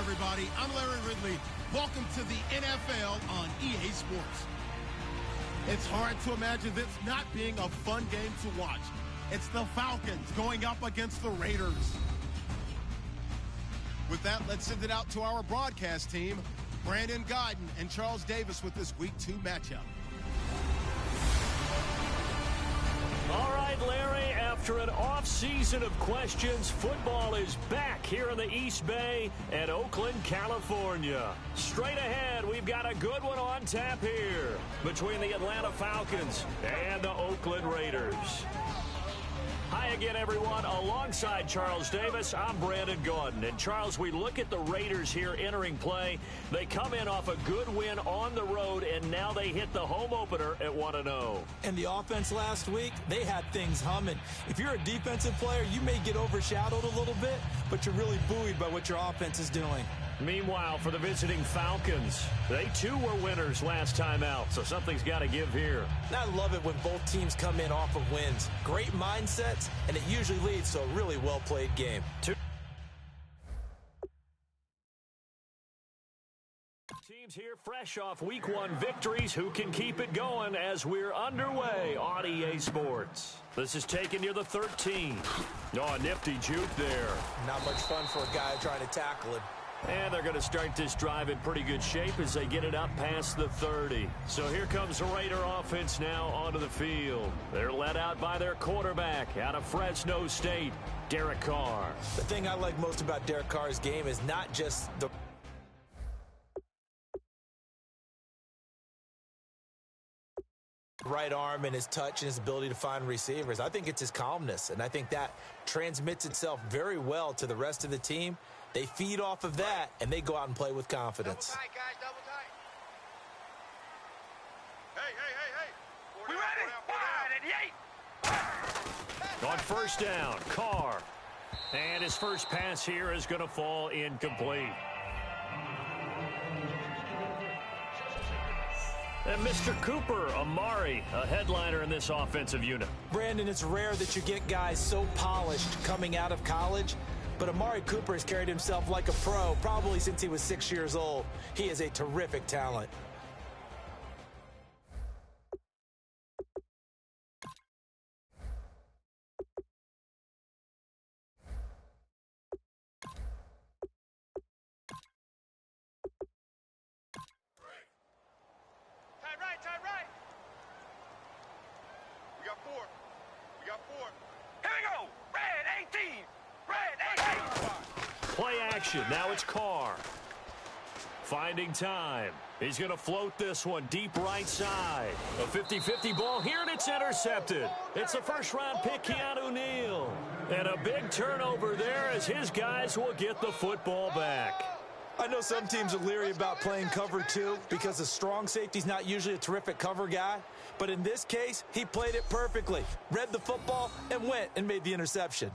everybody. I'm Larry Ridley. Welcome to the NFL on EA Sports. It's hard to imagine this not being a fun game to watch. It's the Falcons going up against the Raiders. With that, let's send it out to our broadcast team, Brandon Godden and Charles Davis with this Week 2 matchup. All right, Larry, after an off-season of questions, football is back here in the East Bay and Oakland, California. Straight ahead, we've got a good one on tap here between the Atlanta Falcons and the Oakland Raiders. Hi again, everyone. Alongside Charles Davis, I'm Brandon Gaudin. And, Charles, we look at the Raiders here entering play. They come in off a good win on the road, and now they hit the home opener at 1-0. And the offense last week, they had things humming. If you're a defensive player, you may get overshadowed a little bit, but you're really buoyed by what your offense is doing. Meanwhile, for the visiting Falcons, they too were winners last time out, so something's got to give here. And I love it when both teams come in off of wins. Great mindsets, and it usually leads to a really well-played game. Teams here fresh off Week 1 victories. Who can keep it going as we're underway on EA Sports? This is taken near the 13. Oh, nifty juke there. Not much fun for a guy trying to tackle it. And they're going to start this drive in pretty good shape as they get it up past the 30. So here comes the Raider offense now onto the field. They're led out by their quarterback out of Fresno State, Derek Carr. The thing I like most about Derek Carr's game is not just the right arm and his touch and his ability to find receivers. I think it's his calmness, and I think that transmits itself very well to the rest of the team. They feed off of that, and they go out and play with confidence. Double tight, guys, double tight. Hey. We ready? 5 and 8. On first down, Carr. And his first pass here is going to fall incomplete. And Mr. Cooper Amari, a headliner in this offensive unit. Brandon, it's rare that you get guys so polished coming out of college. But Amari Cooper has carried himself like a pro probably since he was 6 years old. He is a terrific talent. Here we go. Red 18. Red 18. Play action. Now it's Carr. Finding time. He's going to float this one deep right side. A 50-50 ball here, and it's intercepted. It's a first-round pick, Keanu Neal. And a big turnover there as his guys will get the football back. I know some teams are leery about playing cover 2 because a strong safety's not usually a terrific cover guy. But in this case, he played it perfectly. Read the football and went and made the interception.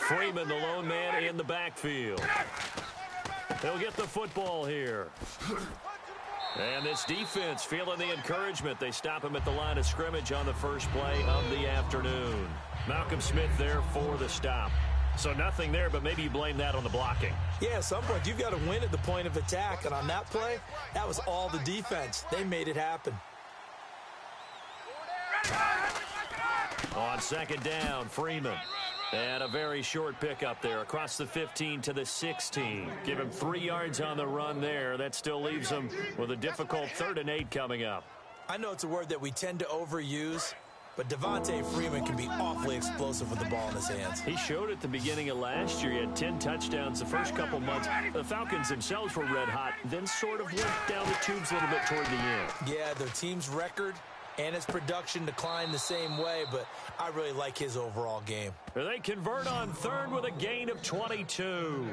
Freeman, the lone man in the backfield. He'll get the football here. And this defense feeling the encouragement. They stop him at the line of scrimmage on the first play of the afternoon. Malcolm Smith there for the stop. So nothing there, but maybe you blame that on the blocking. Yeah, at some point you've got to win at the point of attack. And on that play, that was all the defense. They made it happen. On second down, Freeman. And a very short pickup there across the 15 to the 16. Give him 3 yards on the run there. That still leaves him with a difficult 3rd and 8 coming up. I know it's a word that we tend to overuse, but Devontae Freeman can be awfully explosive with the ball in his hands. He showed at the beginning of last year. He had 10 touchdowns the first couple months. The Falcons themselves were red hot, then sort of went down the tubes a little bit toward the end. Yeah, their team's record and his production declined the same way, but I really like his overall game. They convert on 3rd with a gain of 22.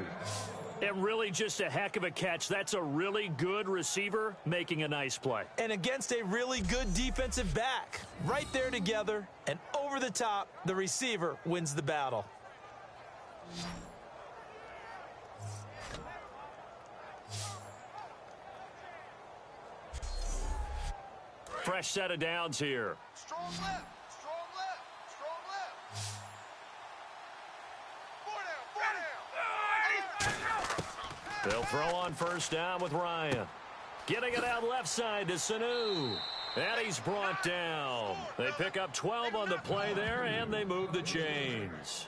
And really just a heck of a catch. That's a really good receiver making a nice play. And against a really good defensive back. Right there together, and over the top, the receiver wins the battle. Fresh set of downs here. Strong left. Strong left. Strong They'll throw on first down with Ryan. Getting it out left side to Sanu. And he's brought down. They pick up 12 on the play there, and they move the chains.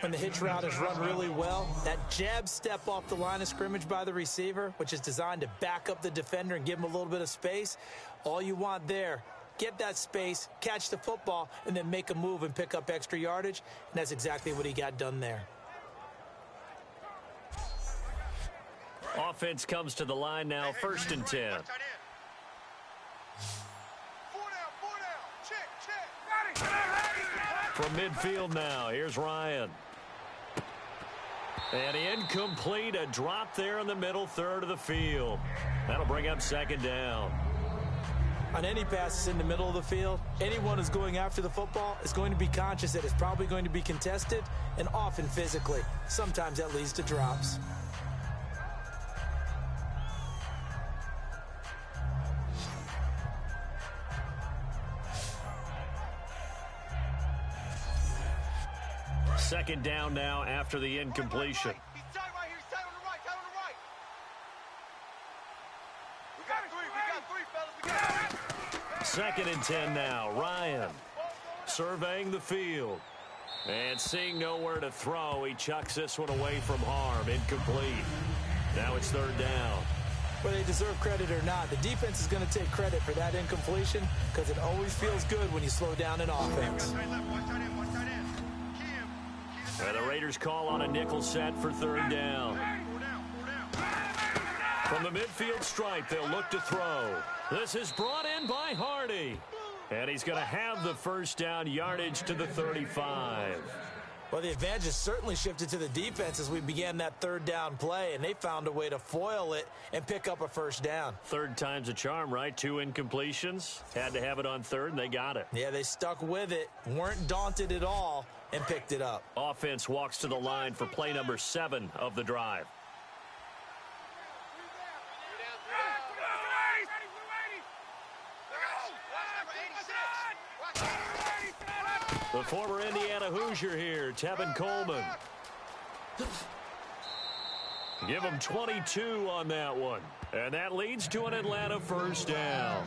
When the hitch route is run really well, that jab step off the line of scrimmage by the receiver, which is designed to back up the defender and give him a little bit of space, all you want there, get that space, catch the football, and then make a move and pick up extra yardage, and that's exactly what he got done there. Offense comes to the line now, 1st and 10. From midfield now, here's Ryan. And incomplete, a drop there in the middle third of the field. That'll bring up 2nd down. On any passes in the middle of the field, anyone who's going after the football is going to be conscious that it's probably going to be contested, and often physically. Sometimes that leads to drops. Second down now after the incompletion. He's tight right here. He's tight on the right. Tight on the right. We got three. We got three, fellas. We got 2nd and 10 now. Ryan surveying the field. And seeing nowhere to throw, he chucks this one away from harm. Incomplete. Now it's 3rd down. Whether they deserve credit or not, the defense is going to take credit for that incompletion because it always feels good when you slow down an offense. And the Raiders call on a nickel set for 3rd down. From the midfield stripe, they'll look to throw. This is brought in by Hardy. And he's going to have the 1st down, yardage to the 35. Well, the advantage has certainly shifted to the defense as we began that 3rd down play, and they found a way to foil it and pick up a 1st down. 3rd time's a charm, right? 2 incompletions. Had to have it on 3rd, and they got it. Yeah, they stuck with it, weren't daunted at all, and picked it up. Offense walks to the line for play number 7 of the drive. The former Indiana Hoosier here, Tevin Coleman. Give him 22 on that one. And that leads to an Atlanta 1st down.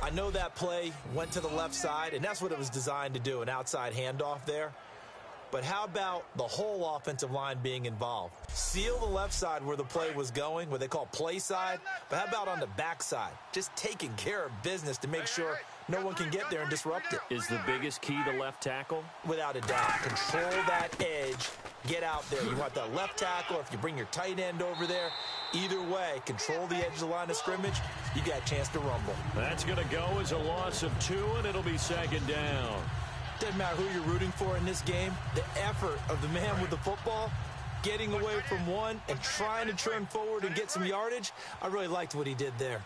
I know that play went to the left side, and that's what it was designed to do, an outside handoff there. But how about the whole offensive line being involved? Seal the left side where the play was going, what they call play side. But how about on the back side? Just taking care of business to make sure no one can get there and disrupt it. Is the biggest key the left tackle? Without a doubt. Control that edge. Get out there. You want that left tackle. If you bring your tight end over there, either way, control the edge of the line of scrimmage. You got a chance to rumble. That's going to go as a loss of 2, and it'll be 2nd down. Doesn't matter who you're rooting for in this game. The effort of the man with the football, getting away from one and trying to turn forward and get some yardage, I really liked what he did there.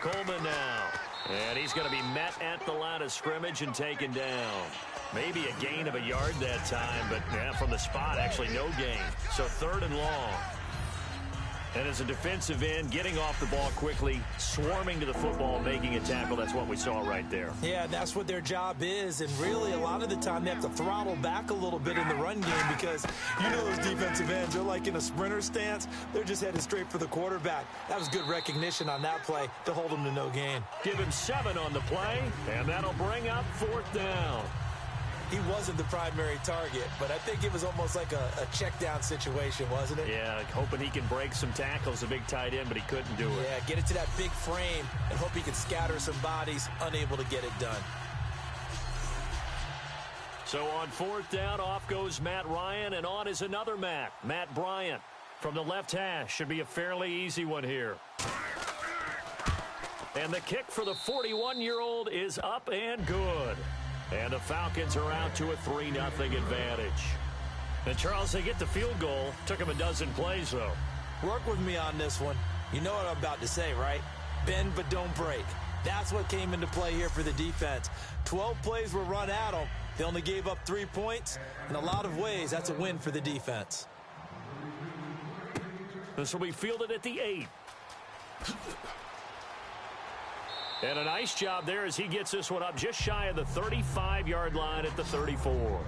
Coleman now. And he's going to be met at the line of scrimmage and taken down. Maybe a gain of a yard that time, but yeah, from the spot, actually no gain. So 3rd and long. And as a defensive end, getting off the ball quickly, swarming to the football, making a tackle, that's what we saw right there. Yeah, that's what their job is. And really, a lot of the time, they have to throttle back a little bit in the run game because you know those defensive ends, they're like in a sprinter stance. They're just headed straight for the quarterback. That was good recognition on that play to hold them to no gain. Give him 7 on the play, and that'll bring up 4th down. He wasn't the primary target, but I think it was almost like a check down situation, wasn't it? Yeah, hoping he can break some tackles, a big tight end, but he couldn't do it. Yeah, get it to that big frame and hope he can scatter some bodies, unable to get it done. So on 4th down, off goes Matt Ryan, and on is another Matt Bryant. From the left hash, should be a fairly easy one here. And the kick for the 41-year-old is up and good. And the Falcons are out to a 3-0 advantage. And, Charles, they get the field goal. Took them a dozen plays, though. Work with me on this one. You know what I'm about to say, right? Bend but don't break. That's what came into play here for the defense. 12 plays were run at them. They only gave up 3 points. In a lot of ways, that's a win for the defense. This will be fielded at the 8. And a nice job there as he gets this one up just shy of the 35-yard line at the 34.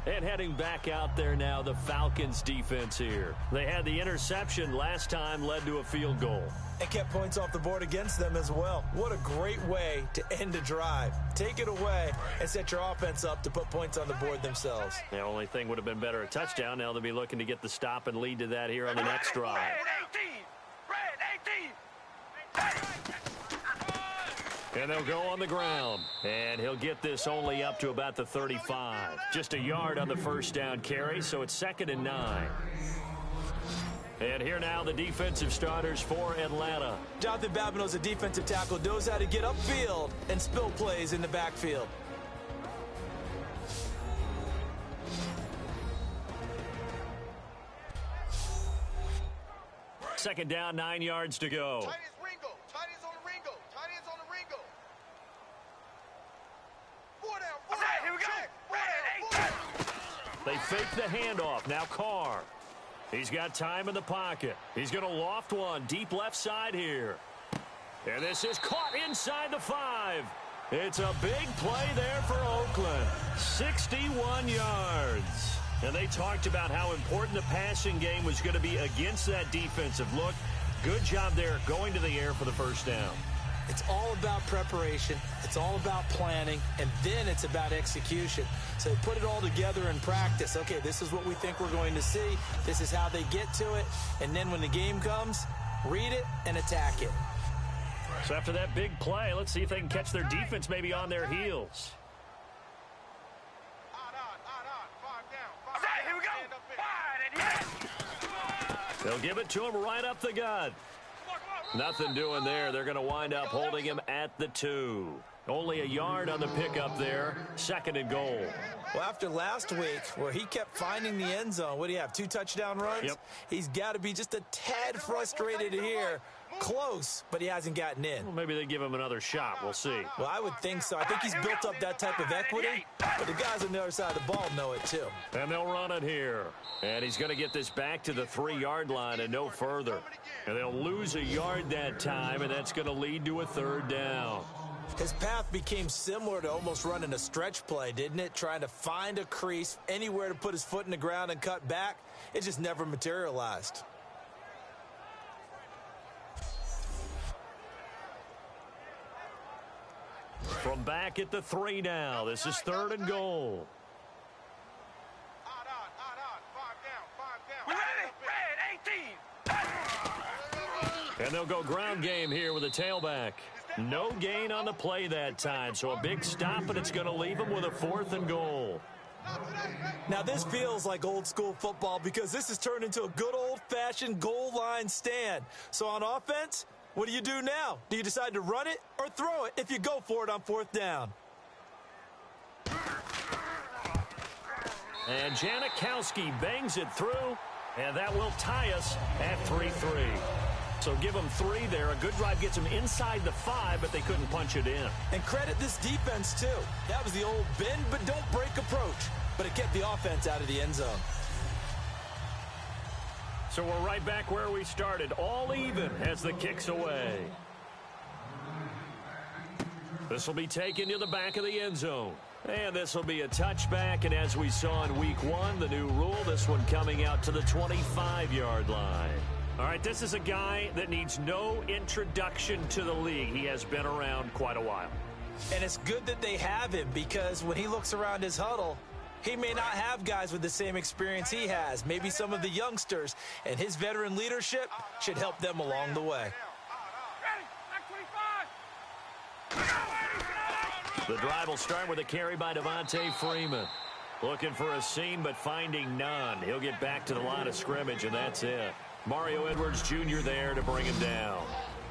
And heading back out there now, the Falcons defense here. They had the interception last time, led to a field goal. And kept points off the board against them as well. What a great way to end a drive. Take it away and set your offense up to put points on the board themselves. The only thing would have been better a touchdown. Now they'll be looking to get the stop and lead to that here on the next drive. And they'll go on the ground. And he'll get this only up to about the 35. Just a yard on the first down carry, so it's 2nd and 9. And here now the defensive starters for Atlanta. Jonathan Babineau's a defensive tackle, knows how to get upfield and spill plays in the backfield. Second down, 9 yards to go. Tight ends Ringo. Tight ends on the Ringo. Tight ends on the Ringo. 4 down. 4 down. Here we go. They fake the handoff. Now Carr. He's got time in the pocket. He's going to loft one deep left side here. And this is caught inside the 5. It's a big play there for Oakland. 61 yards. And they talked about how important the passing game was going to be against that defensive look. Good job there going to the air for the first down. It's all about preparation. It's all about planning. And then it's about execution. So they put it all together in practice. Okay, this is what we think we're going to see. This is how they get to it. And then when the game comes, read it and attack it. So after that big play, let's see if they can catch their defense maybe on their heels. They'll give it to him right up the gut. Nothing doing there. They're going to wind up holding him at the 2. Only a yard on the pickup there. 2nd and goal. Well, after last week where he kept finding the end zone, what do you have, 2 touchdown runs? Yep. He's got to be just a tad frustrated here. Close, but he hasn't gotten in. Well, maybe they give him another shot. We'll see. Well, I would think so. I think he's built up that type of equity, but the guys on the other side of the ball know it too. And they'll run it here. And he's going to get this back to the 3-yard line and no further. And they'll lose a yard that time, and that's going to lead to a 3rd down. His path became similar to almost running a stretch play, didn't it? Trying to find a crease, anywhere to put his foot in the ground and cut back. It just never materialized. From back at the 3 now. This is 3rd and goal. And they'll go ground game here with a tailback. No gain on the play that time, so a big stop, and it's going to leave them with a 4th and goal. Now, this feels like old school football because this has turned into a good old-fashioned goal line stand. So on offense, what do you do now? Do you decide to run it or throw it if you go for it on 4th down? And Janikowski bangs it through, and that will tie us at 3-3. So give them 3 there. A good drive gets them inside the 5, but they couldn't punch it in. And credit this defense, too. That was the old bend but don't break approach, but it kept the offense out of the end zone. So we're right back where we started, all even as the kick's away. This will be taken to the back of the end zone. And this will be a touchback, and as we saw in week 1, the new rule, this one coming out to the 25-yard line. All right, this is a guy that needs no introduction to the league. He has been around quite a while. And it's good that they have him because when he looks around his huddle, he may not have guys with the same experience he has. Maybe some of the youngsters, and his veteran leadership should help them along the way. The drive will start with a carry by Devontae Freeman. Looking for a seam, but finding none. He'll get back to the line of scrimmage, and that's it. Mario Edwards Jr. there to bring him down.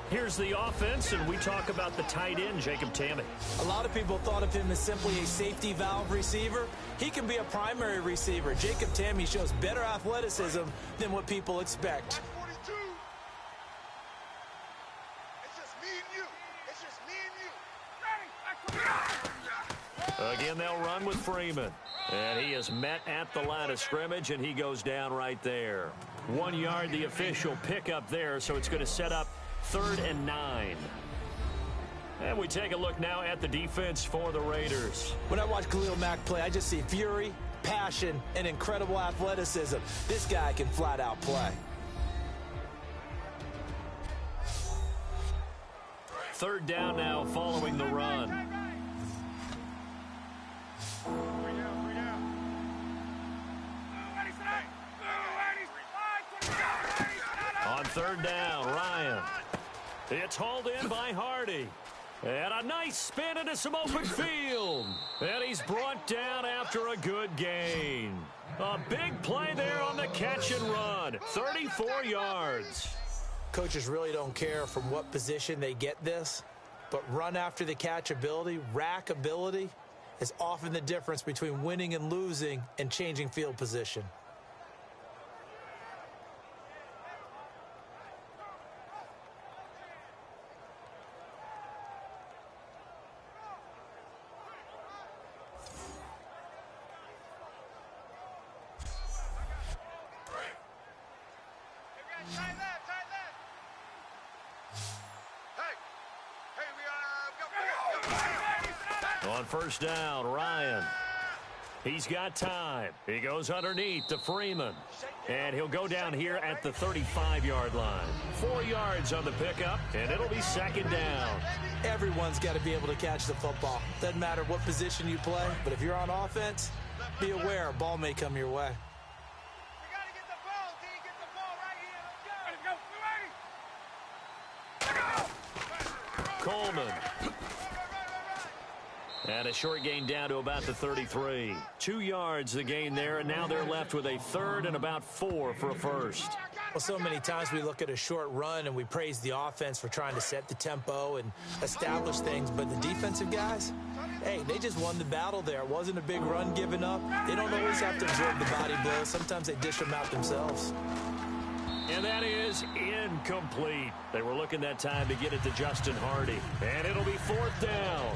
Here's the offense, and we talk about the tight end, Jacob Tamme. A lot of people thought of him as simply a safety valve receiver. He can be a primary receiver. Jacob Tamme shows better athleticism than what people expect. Again, they'll run with Freeman. And he is met at the line of scrimmage, and he goes down right there. 1 yard, the official pickup there, so it's going to set up 3rd and 9. And we take a look now at the defense for the Raiders. When I watch Khalil Mack play, I just see fury, passion, and incredible athleticism. This guy can flat out play. Third down now following the run. On third down, Ryan. It's hauled in by Hardy. And a nice spin into some open field. And he's brought down after a good gain. A big play there on the catch and run. 34 yards. Coaches really don't care from what position they get this, but run after the catch ability, rack ability, is often the difference between winning and losing and changing field position. On first down, Ryan. He's got time. He goes underneath to Freeman. And he'll go down here at the 35-yard line. 4 yards on the pickup, and it'll be second down. Everyone's got to be able to catch the football. Doesn't matter what position you play, but if you're on offense, be aware a ball may come your way. Coleman. And a short gain down to about the 33. 2 yards the gain there, and now they're left with a third and about 4 for a first. Well, so many times we look at a short run and we praise the offense for trying to set the tempo and establish things, but the defensive guys, hey, they just won the battle there. It wasn't a big run given up. They don't always have to absorb the body blows. Sometimes they dish them out themselves. And that is incomplete. They were looking that time to get it to Justin Hardy. And it'll be fourth down.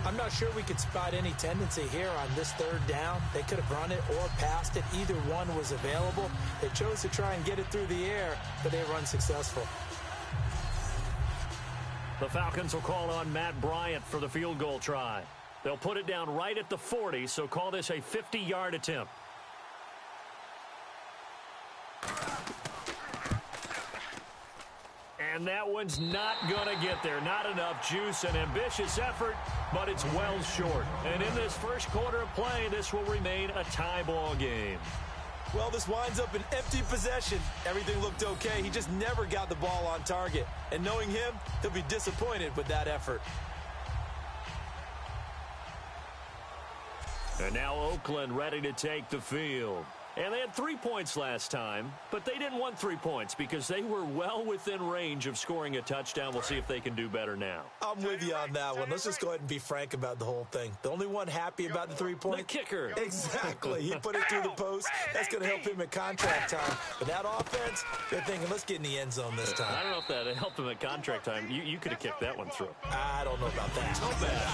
I'm not sure we could spot any tendency here on this third down. They could have run it or passed it. Either one was available. They chose to try and get it through the air, but they were unsuccessful. The Falcons will call on Matt Bryant for the field goal try. They'll put it down right at the 40, so call this a 50-yard attempt. And that one's not going to get there. Not enough juice. An ambitious effort, but it's well short. And in this first quarter of play, this will remain a tie ball game. Well, this winds up an empty possession. Everything looked okay. He just never got the ball on target. And knowing him, he'll be disappointed with that effort. And now Oakland ready to take the field. And they had 3 points last time, but they didn't want 3 points because they were well within range of scoring a touchdown. We'll see if they can do better now. I'm with you on that one. Let's just go ahead and be frank about the whole thing. The only one happy about the 3 points? The kicker. Exactly. He put it through the post. That's going to help him at contract time. But that offense, they're thinking, let's get in the end zone this time. I don't know if that helped him at contract time. You could have kicked that one through. I don't know about that.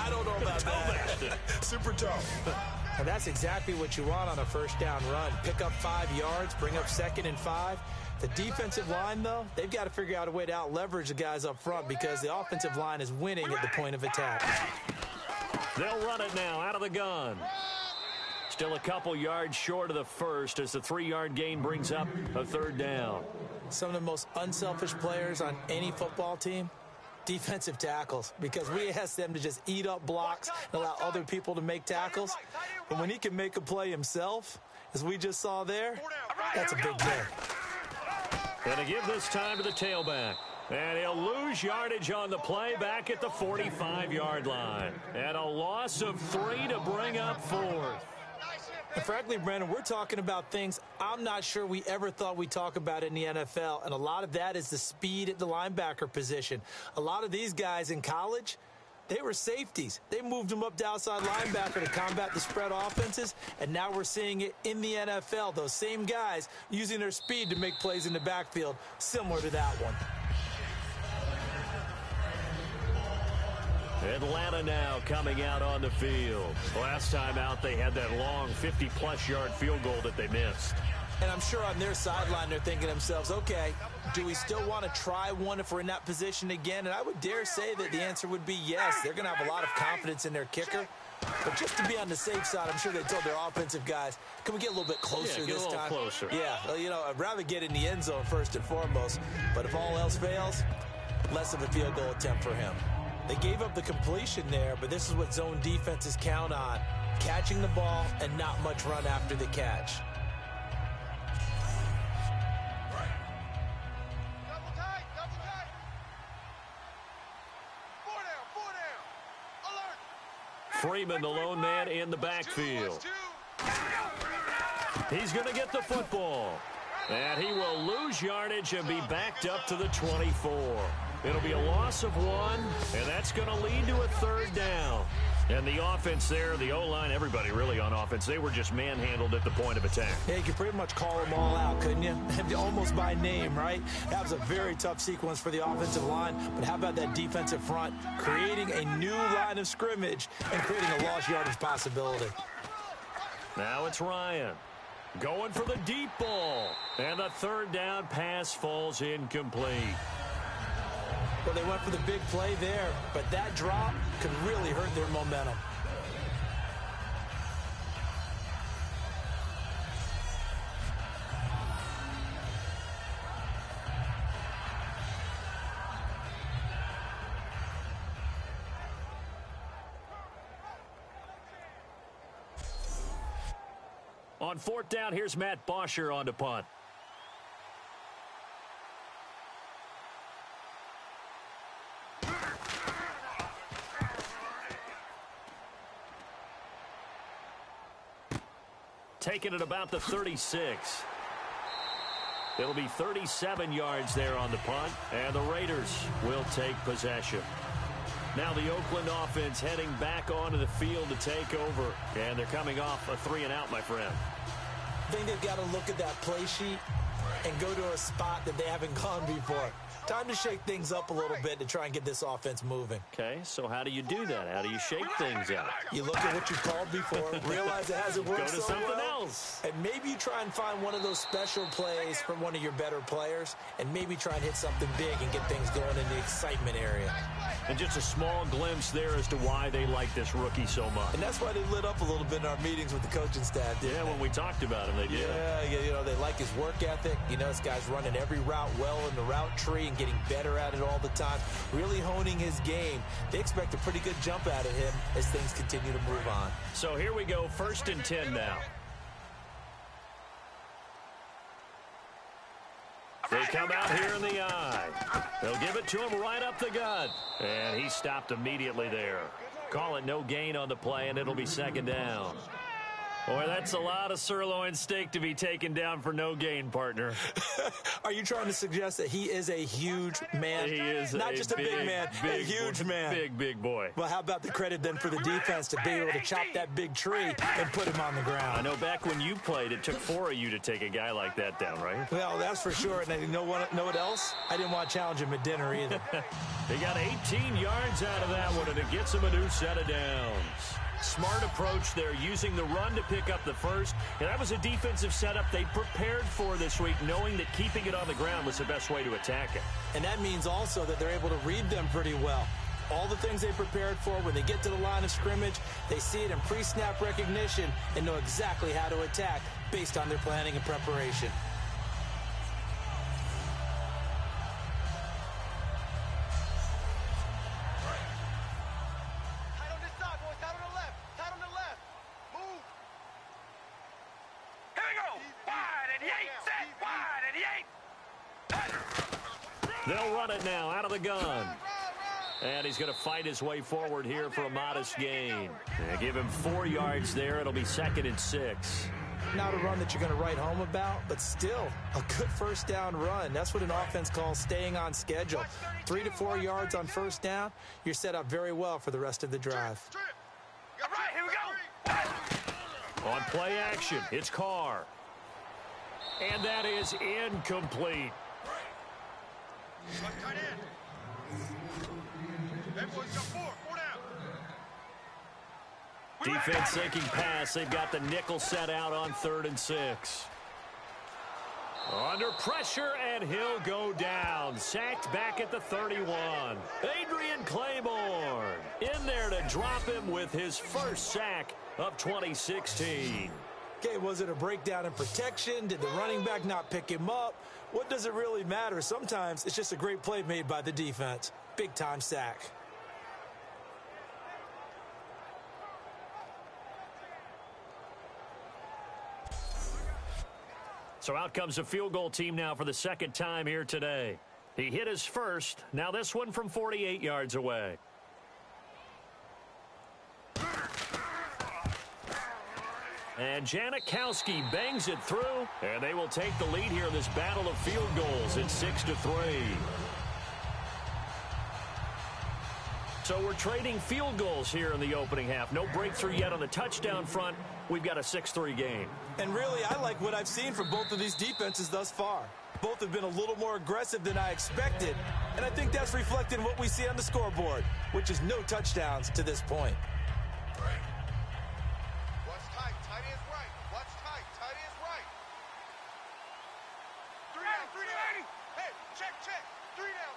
I don't know about that. Super tough. And that's exactly what you want on a first down run. Pick up 5 yards, bring up 2nd and 5. The defensive line, though, they've got to figure out a way to out-leverage the guys up front because the offensive line is winning at the point of attack. They'll run it now out of the gun. Still a couple yards short of the first as the 3-yard gain brings up a third down. Some of the most unselfish players on any football team, defensive tackles, because we ask them to just eat up blocks and allow other people to make tackles. But when he can make a play himself, as we just saw there, that's a big day. Going to give this time to the tailback. And he'll lose yardage on the play back at the 45-yard line. And a loss of 3 to bring up 4th. And frankly, Brandon, we're talking about things I'm not sure we ever thought we'd talk about in the NFL, and a lot of that is the speed at the linebacker position. A lot of these guys in college, they were safeties. They moved them up to outside linebacker to combat the spread offenses, and now we're seeing it in the NFL. Those same guys using their speed to make plays in the backfield, similar to that one. Atlanta now coming out on the field. Last time out, they had that long 50-plus yard field goal that they missed. And I'm sure on their sideline, they're thinking to themselves, okay, do we still want to try one if we're in that position again? And I would dare say that the answer would be yes. They're going to have a lot of confidence in their kicker. But just to be on the safe side, I'm sure they told their offensive guys, can we get a little bit closer this time? Closer. Yeah, well, you know, I'd rather get in the end zone first and foremost. But if all else fails, less of a field goal attempt for him. They gave up the completion there, but this is what zone defenses count on. Catching the ball and not much run after the catch. Double tight, double tight. 4 down, 4 down. Alert. Freeman, the lone man in the backfield. He's going to get the football. And he will lose yardage and be backed up to the 24. It'll be a loss of 1, and that's going to lead to a 3rd down. And the offense there, the O-line, everybody really on offense, they were just manhandled at the point of attack. Yeah, you could pretty much call them all out, couldn't you? Almost by name, right? That was a very tough sequence for the offensive line. But how about that defensive front creating a new line of scrimmage and creating a lost yardage possibility? Now it's Ryan going for the deep ball. And the 3rd down pass falls incomplete. Well, they went for the big play there, but that drop could really hurt their momentum. On 4th down, here's Matt Bosher on to punt. Taking it about the 36. It'll be 37 yards there on the punt, and the Raiders will take possession. Now the Oakland offense heading back onto the field to take over, and they're coming off a 3-and-out, my friend. I think they've got to look at that play sheet and go to a spot that they haven't gone before. Time to shake things up a little bit to try and get this offense moving. Okay, so how do you do that? How do you shake things up? You look at what you called before, realize it hasn't worked Go to so something well, else. and maybe you try and find one of those special plays from one of your better players, and maybe try and hit something big and get things going in the excitement area. And just a small glimpse there as to why they like this rookie so much. And that's why they lit up a little bit in our meetings with the coaching staff. Yeah, when we talked about him, they did. Yeah, you know, they like his work ethic. You know, this guy's running every route well in the route tree and getting better at it all the time, really honing his game. They expect a pretty good jump out of him as things continue to move on. So here we go, 1st and 10 now. They come out here in the eye. They'll give it to him right up the gut. And he stopped immediately there. Call it no gain on the play, and it'll be 2nd down. Boy, that's a lot of sirloin steak to be taken down for no gain, partner. Are you trying to suggest that he is a huge man? He is not just a big man, a huge man. Big boy. Well, how about the credit then for the defense to be able to chop that big tree and put him on the ground? I know back when you played, it took 4 of you to take a guy like that down, right? Well, that's for sure. And you know what else? I didn't want to challenge him at dinner either. They got 18 yards out of that one, and it gets him a new set of downs. Smart approach there, using the run to pick up the first. And that was a defensive setup they prepared for this week, knowing that keeping it on the ground was the best way to attack it. And that means also that they're able to read them pretty well. All the things they prepared for, when they get to the line of scrimmage, they see it in pre-snap recognition and know exactly how to attack based on their planning and preparation. They'll run it now out of the gun. And he's going to fight his way forward here for a modest gain. They give him 4 yards there. It'll be 2nd and 6. Not a run that you're going to write home about, but still a good 1st down run. That's what an offense calls staying on schedule. 3 to 4 yards on 1st down. You're set up very well for the rest of the drive. All right, here we go. On play action, it's Carr. And that is incomplete. Tight end. Hey, boys, got 4 down. Defense sinking pass. They've got the nickel set out on 3rd and 6. Under pressure, and he'll go down. Sacked back at the 31. Adrian Claiborne in there to drop him with his first sack of 2016. Okay, was it a breakdown in protection? Did the running back not pick him up? What does it really matter? Sometimes it's just a great play made by the defense. Big-time sack. So out comes a field goal team now for the second time here today. He hit his first. Now this one from 48 yards away. And Janikowski bangs it through, and they will take the lead here in this battle of field goals. It's 6-3. So we're trading field goals here in the opening half. No breakthrough yet on the touchdown front. We've got a 6-3 game. And really, I like what I've seen from both of these defenses thus far. Both have been a little more aggressive than I expected, and I think that's reflected in what we see on the scoreboard, which is no touchdowns to this point. Watch tight. Tight is right. Watch tight. Tight is right. 3 down. 3 down. Hey, check. 3 down.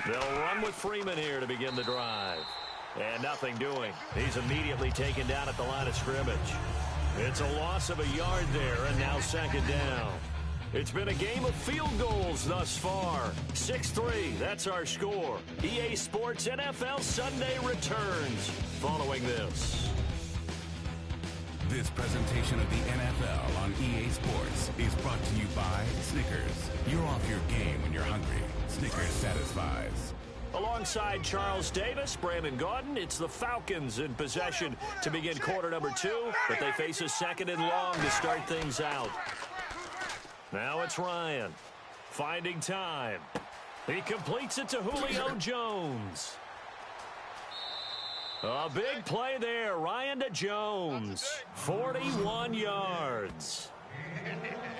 They'll run with Freeman here to begin the drive. And nothing doing. He's immediately taken down at the line of scrimmage. It's a loss of a yard there, and now second down. It's been a game of field goals thus far. 6-3, that's our score. EA Sports NFL Sunday returns following this. This presentation of the NFL on EA Sports is brought to you by Snickers. You're off your game when you're hungry. Snickers satisfies. Alongside Charles Davis, Brandon Gaudin, it's the Falcons in possession to begin quarter number 2, but they face a second and long to start things out. Now it's Ryan finding time. He completes it to Julio Jones. A big play there. Ryan to Jones. 41 yards.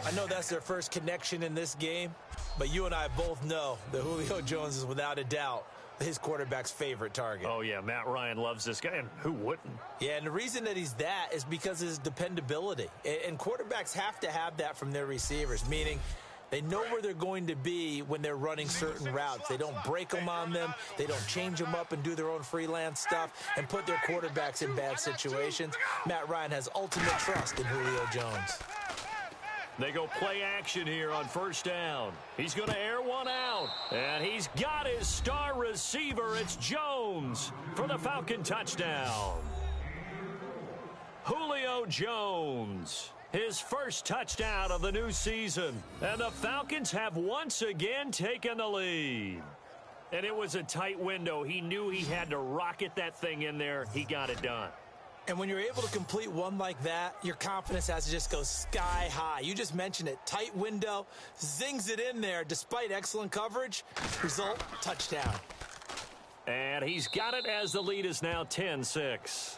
I know that's their first connection in this game, but you and I both know that Julio Jones is without a doubt his quarterback's favorite target. Oh, yeah, Matt Ryan loves this guy, and who wouldn't? Yeah, and the reason that he's that is because of his dependability. And quarterbacks have to have that from their receivers, meaning they know where they're going to be when they're running certain routes. They don't break them on them. They don't change them up and do their own freelance stuff and put their quarterbacks in bad situations. Matt Ryan has ultimate trust in Julio Jones. They go play action here on first down. He's going to air one out. And he's got his star receiver. It's Jones for the Falcon touchdown. Julio Jones, his first touchdown of the new season. And the Falcons have once again taken the lead. And it was a tight window. He knew he had to rocket that thing in there. He got it done. And when you're able to complete one like that, your confidence has to just go sky high. You just mentioned it. Tight window, zings it in there despite excellent coverage. Result, touchdown. And he's got it as the lead is now 10-6.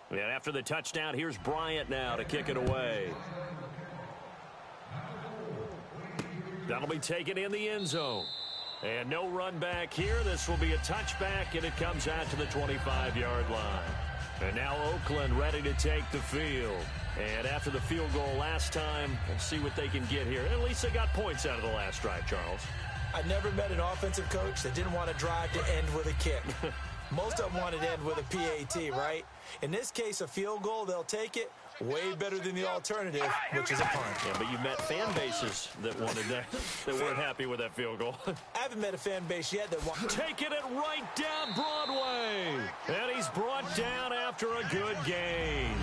And after the touchdown, here's Bryant now to kick it away. That'll be taken in the end zone. And no run back here. This will be a touchback, and it comes out to the 25-yard line. And now Oakland ready to take the field. And after the field goal last time, we'll see what they can get here. At least they got points out of the last drive, Charles. I never met an offensive coach that didn't want to drive to end with a kick. Most of them wanted to end with a PAT, right? In this case, a field goal, they'll take it. Way better than the alternative, which is a punt. Yeah, but you met fan bases that wanted that, that weren't happy with that field goal. I haven't met a fan base yet that wants... Taking it right down Broadway. And he's brought down after a good gain.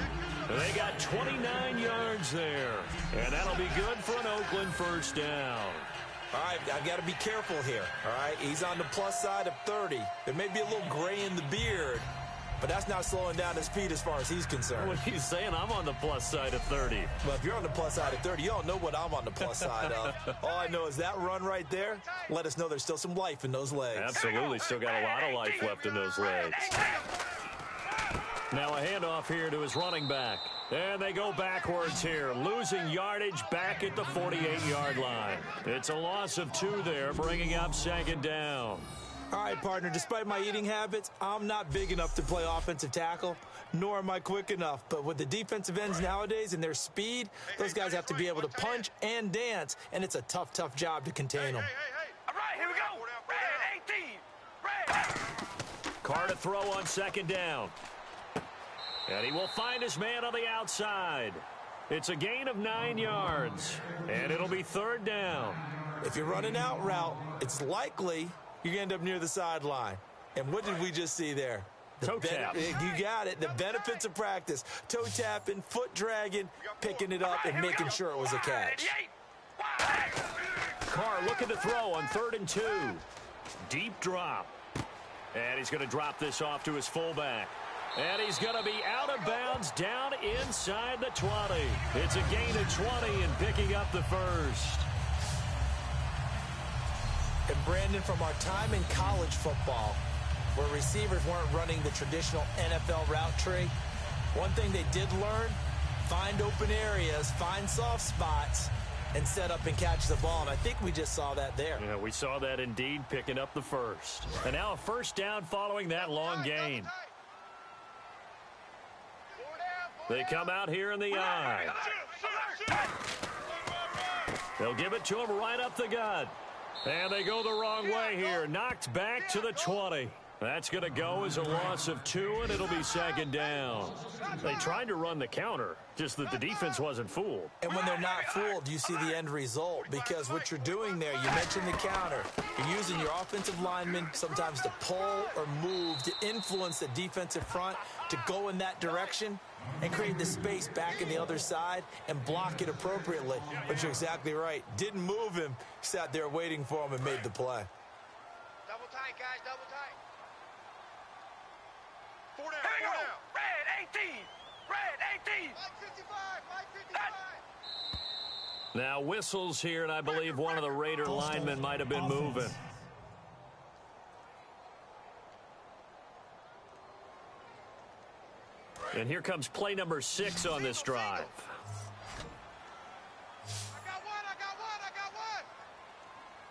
They got 29 yards there. And that'll be good for an Oakland first down. All right, I've got to be careful here, all right? He's on the plus side of 30. There may be a little gray in the beard, but that's not slowing down his speed as far as he's concerned. What he's saying, I'm on the plus side of 30. Well, if you're on the plus side of 30, you don't know what I'm on the plus side of. All I know is that run right there, let us know there's still some life in those legs. Absolutely, still got a lot of life left in those legs. Now a handoff here to his running back. And they go backwards here, losing yardage back at the 48-yard line. It's a loss of 2 there, bringing up second down. All right, partner, despite my eating habits, I'm not big enough to play offensive tackle, nor am I quick enough. But with the defensive ends nowadays and their speed, those guys have to be able to punch and dance, and it's a tough, tough job to contain them. All right, here we go. Red 18. Red. Carr to throw on second down. And he will find his man on the outside. It's a gain of 9 yards, and it'll be third down. If you're running out route, it's likely you're going to end up near the sideline. And what did we just see there? Toe tap. You got it. The benefits of practice. Toe tapping, foot dragging, picking it up, and making sure it was a catch. Carr looking to throw on 3rd and 2. Deep drop. And he's going to drop this off to his fullback. And he's going to be out of bounds down inside the 20. It's a gain of 20 and picking up the first. And Brandon, from our time in college football, where receivers weren't running the traditional NFL route tree, one thing they did learn, find open areas, find soft spots, and set up and catch the ball. And I think we just saw that there. Yeah, we saw that indeed, picking up the first. And now a first down following that long gain. They come out here in the eye. They'll give it to him right up the gut. And they go the wrong way here. Knocked back to the 20. That's going to go as a loss of 2, and it'll be second down. They tried to run the counter, just that the defense wasn't fooled. And when they're not fooled, you see the end result, because what you're doing there, you mentioned the counter. You're using your offensive linemen sometimes to pull or move to influence the defensive front to go in that direction and create the space back in the other side and block it appropriately. But you're exactly right. Didn't move him. Sat there waiting for him and made the play. Double tight, guys, double tight. 4 down, 4 down. Red 18. Red 18. 55. Now whistles here, and I believe one of the Raider linemen might have been moving. And here comes play number 6 on this drive.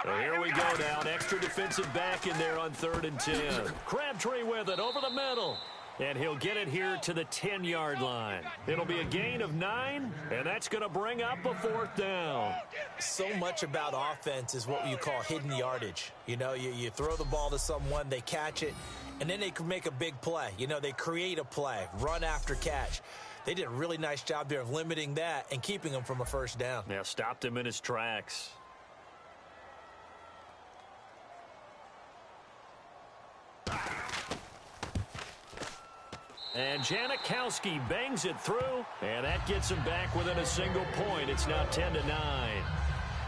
So here we go now. An extra defensive back in there on 3rd and 10. Crabtree with it over the middle. And he'll get it here to the 10-yard line. It'll be a gain of 9, and that's going to bring up a 4th down. So much about offense is what you call hidden yardage. You know, you throw the ball to someone, they catch it, and then they can make a big play. You know, they create a play, run after catch. They did a really nice job there of limiting that and keeping him from a first down. Yeah, stopped him in his tracks. And Janikowski bangs it through, and that gets him back within a single point. It's now 10-9.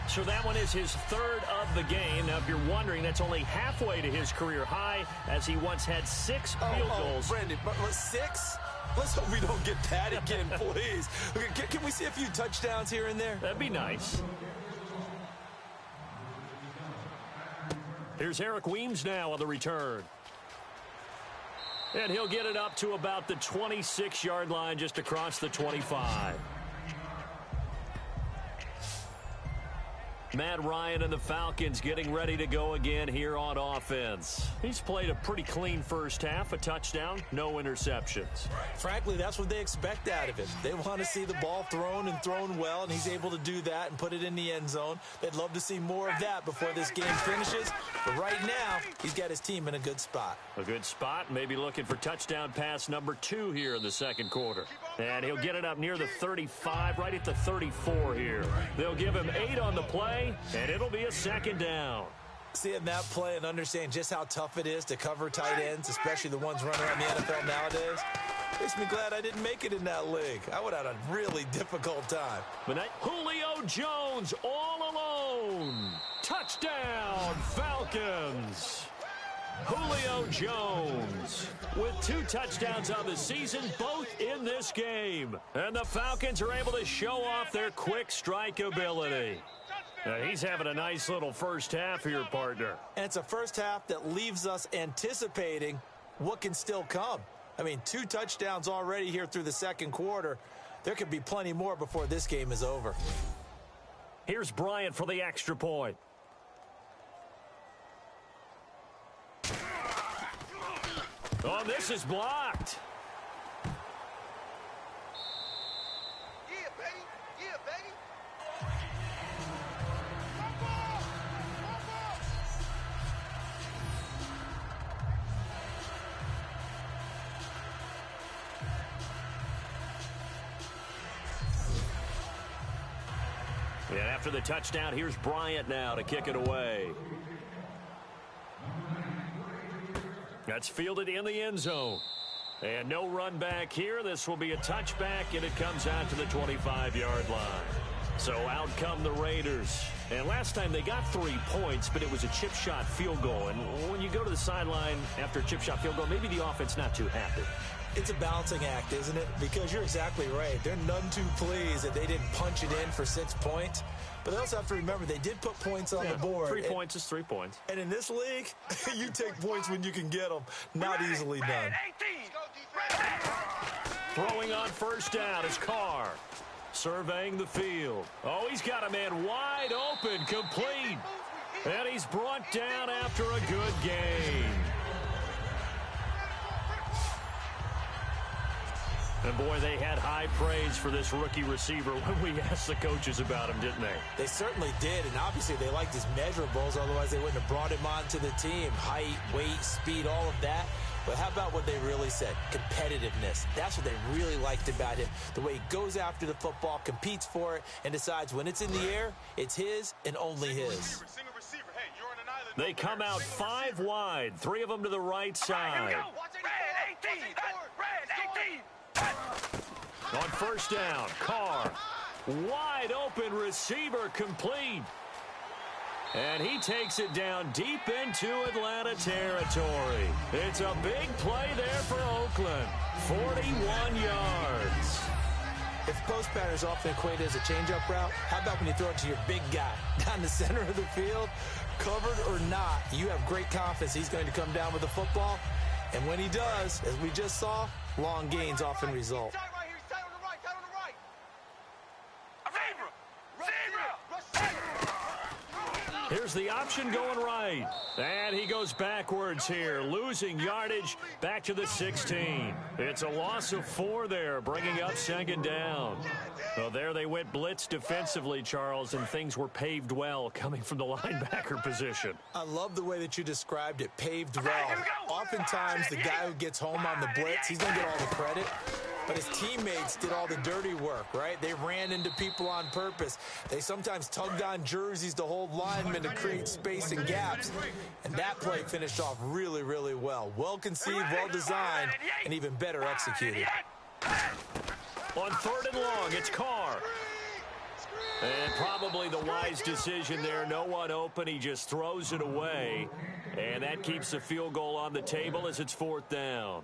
So that one is his 3rd of the game. Now, if you're wondering, that's only halfway to his career high, as he once had 6 field goals. Brandon, but 6? Let's hope we don't get that again, please. Okay, can we see a few touchdowns here and there? That'd be nice. Here's Eric Weems now on the return. And he'll get it up to about the 26-yard line, just across the 25. Matt Ryan and the Falcons getting ready to go again here on offense. He's played a pretty clean first half, a touchdown, no interceptions. Frankly, that's what they expect out of him. They want to see the ball thrown and thrown well, and he's able to do that and put it in the end zone. They'd love to see more of that before this game finishes. But right now, he's got his team in a good spot. A good spot, maybe looking for touchdown pass number 2 here in the second quarter. And he'll get it up near the 35, right at the 34 here. They'll give him 8 on the play, and it'll be a second down. Seeing that play and understand just how tough it is to cover tight ends, especially the ones running around the NFL nowadays, makes me glad I didn't make it in that league. I would have had a really difficult time. But Julio Jones all alone. Touchdown, Falcons. Julio Jones with 2 touchdowns on the season, both in this game. And the Falcons are able to show off their quick strike ability. He's having a nice little first half here, partner. And it's a first half that leaves us anticipating what can still come. I mean, 2 touchdowns already here through the second quarter. There could be plenty more before this game is over. Here's Bryant for the extra point. Oh, this is blocked. Yeah, baby. Yeah, baby. And after the touchdown, here's Bryant now to kick it away. That's fielded in the end zone. And no run back here. This will be a touchback, and it comes out to the 25-yard line. So out come the Raiders. And last time they got 3 points, but it was a chip shot field goal. And when you go to the sideline after a chip shot field goal, maybe the offense not too happy. It's a balancing act, isn't it? Because you're exactly right. They're none too pleased that they didn't punch it in for 6 points. But they also have to remember they did put points on the board. 3 points is 3 points. And in this league, you take points when you can get them. Not easily done. Throwing on first down is Carr. Surveying the field. Oh, he's got a man wide open, complete. And he's brought down after a good game. And, boy, they had high praise for this rookie receiver when we asked the coaches about him, didn't they? They certainly did, and obviously they liked his measurables. Otherwise, they wouldn't have brought him onto the team. Height, weight, speed, all of that. But how about what they really said? Competitiveness. That's what they really liked about him. The way he goes after the football, competes for it, and decides when it's in the air, it's his and only his. They come out 5 wide, 3 of them to the right side. On first down, Carr. Wide open receiver, complete. And he takes it down deep into Atlanta territory. It's a big play there for Oakland. 41 yards. If post pattern is often equated as a change-up route, how about when you throw it to your big guy down the center of the field? Covered or not, you have great confidence he's going to come down with the football. And when he does, as we just saw, long gains often result. Here's the option going right. And he goes backwards here, losing yardage back to the 16. It's a loss of 4 there, bringing up second down. Well, there they went blitz defensively, Charles, and things were paved well coming from the linebacker position. I love the way that you described it, paved well. Oftentimes, the guy who gets home on the blitz, he's going to get all the credit. But his teammates did all the dirty work, right? They ran into people on purpose. They sometimes tugged on jerseys to hold linemen to create space and gaps. And that play finished off really, really well. Well conceived, well designed, and even better executed. On 3rd and long, it's Carr. And probably the wise decision there. No one open. He just throws it away. And that keeps the field goal on the table as it's 4th down.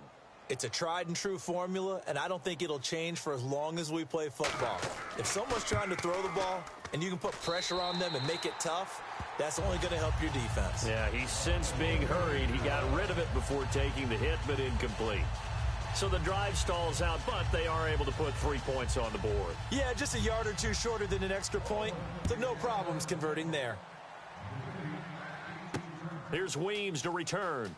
It's a tried and true formula, and I don't think it'll change for as long as we play football. If someone's trying to throw the ball and you can put pressure on them and make it tough, that's only going to help your defense. Yeah, he's since being hurried. He got rid of it before taking the hit, but incomplete. So the drive stalls out, but they are able to put 3 points on the board. Yeah, just a yard or two shorter than an extra point, so no problems converting there. Here's Weems to return.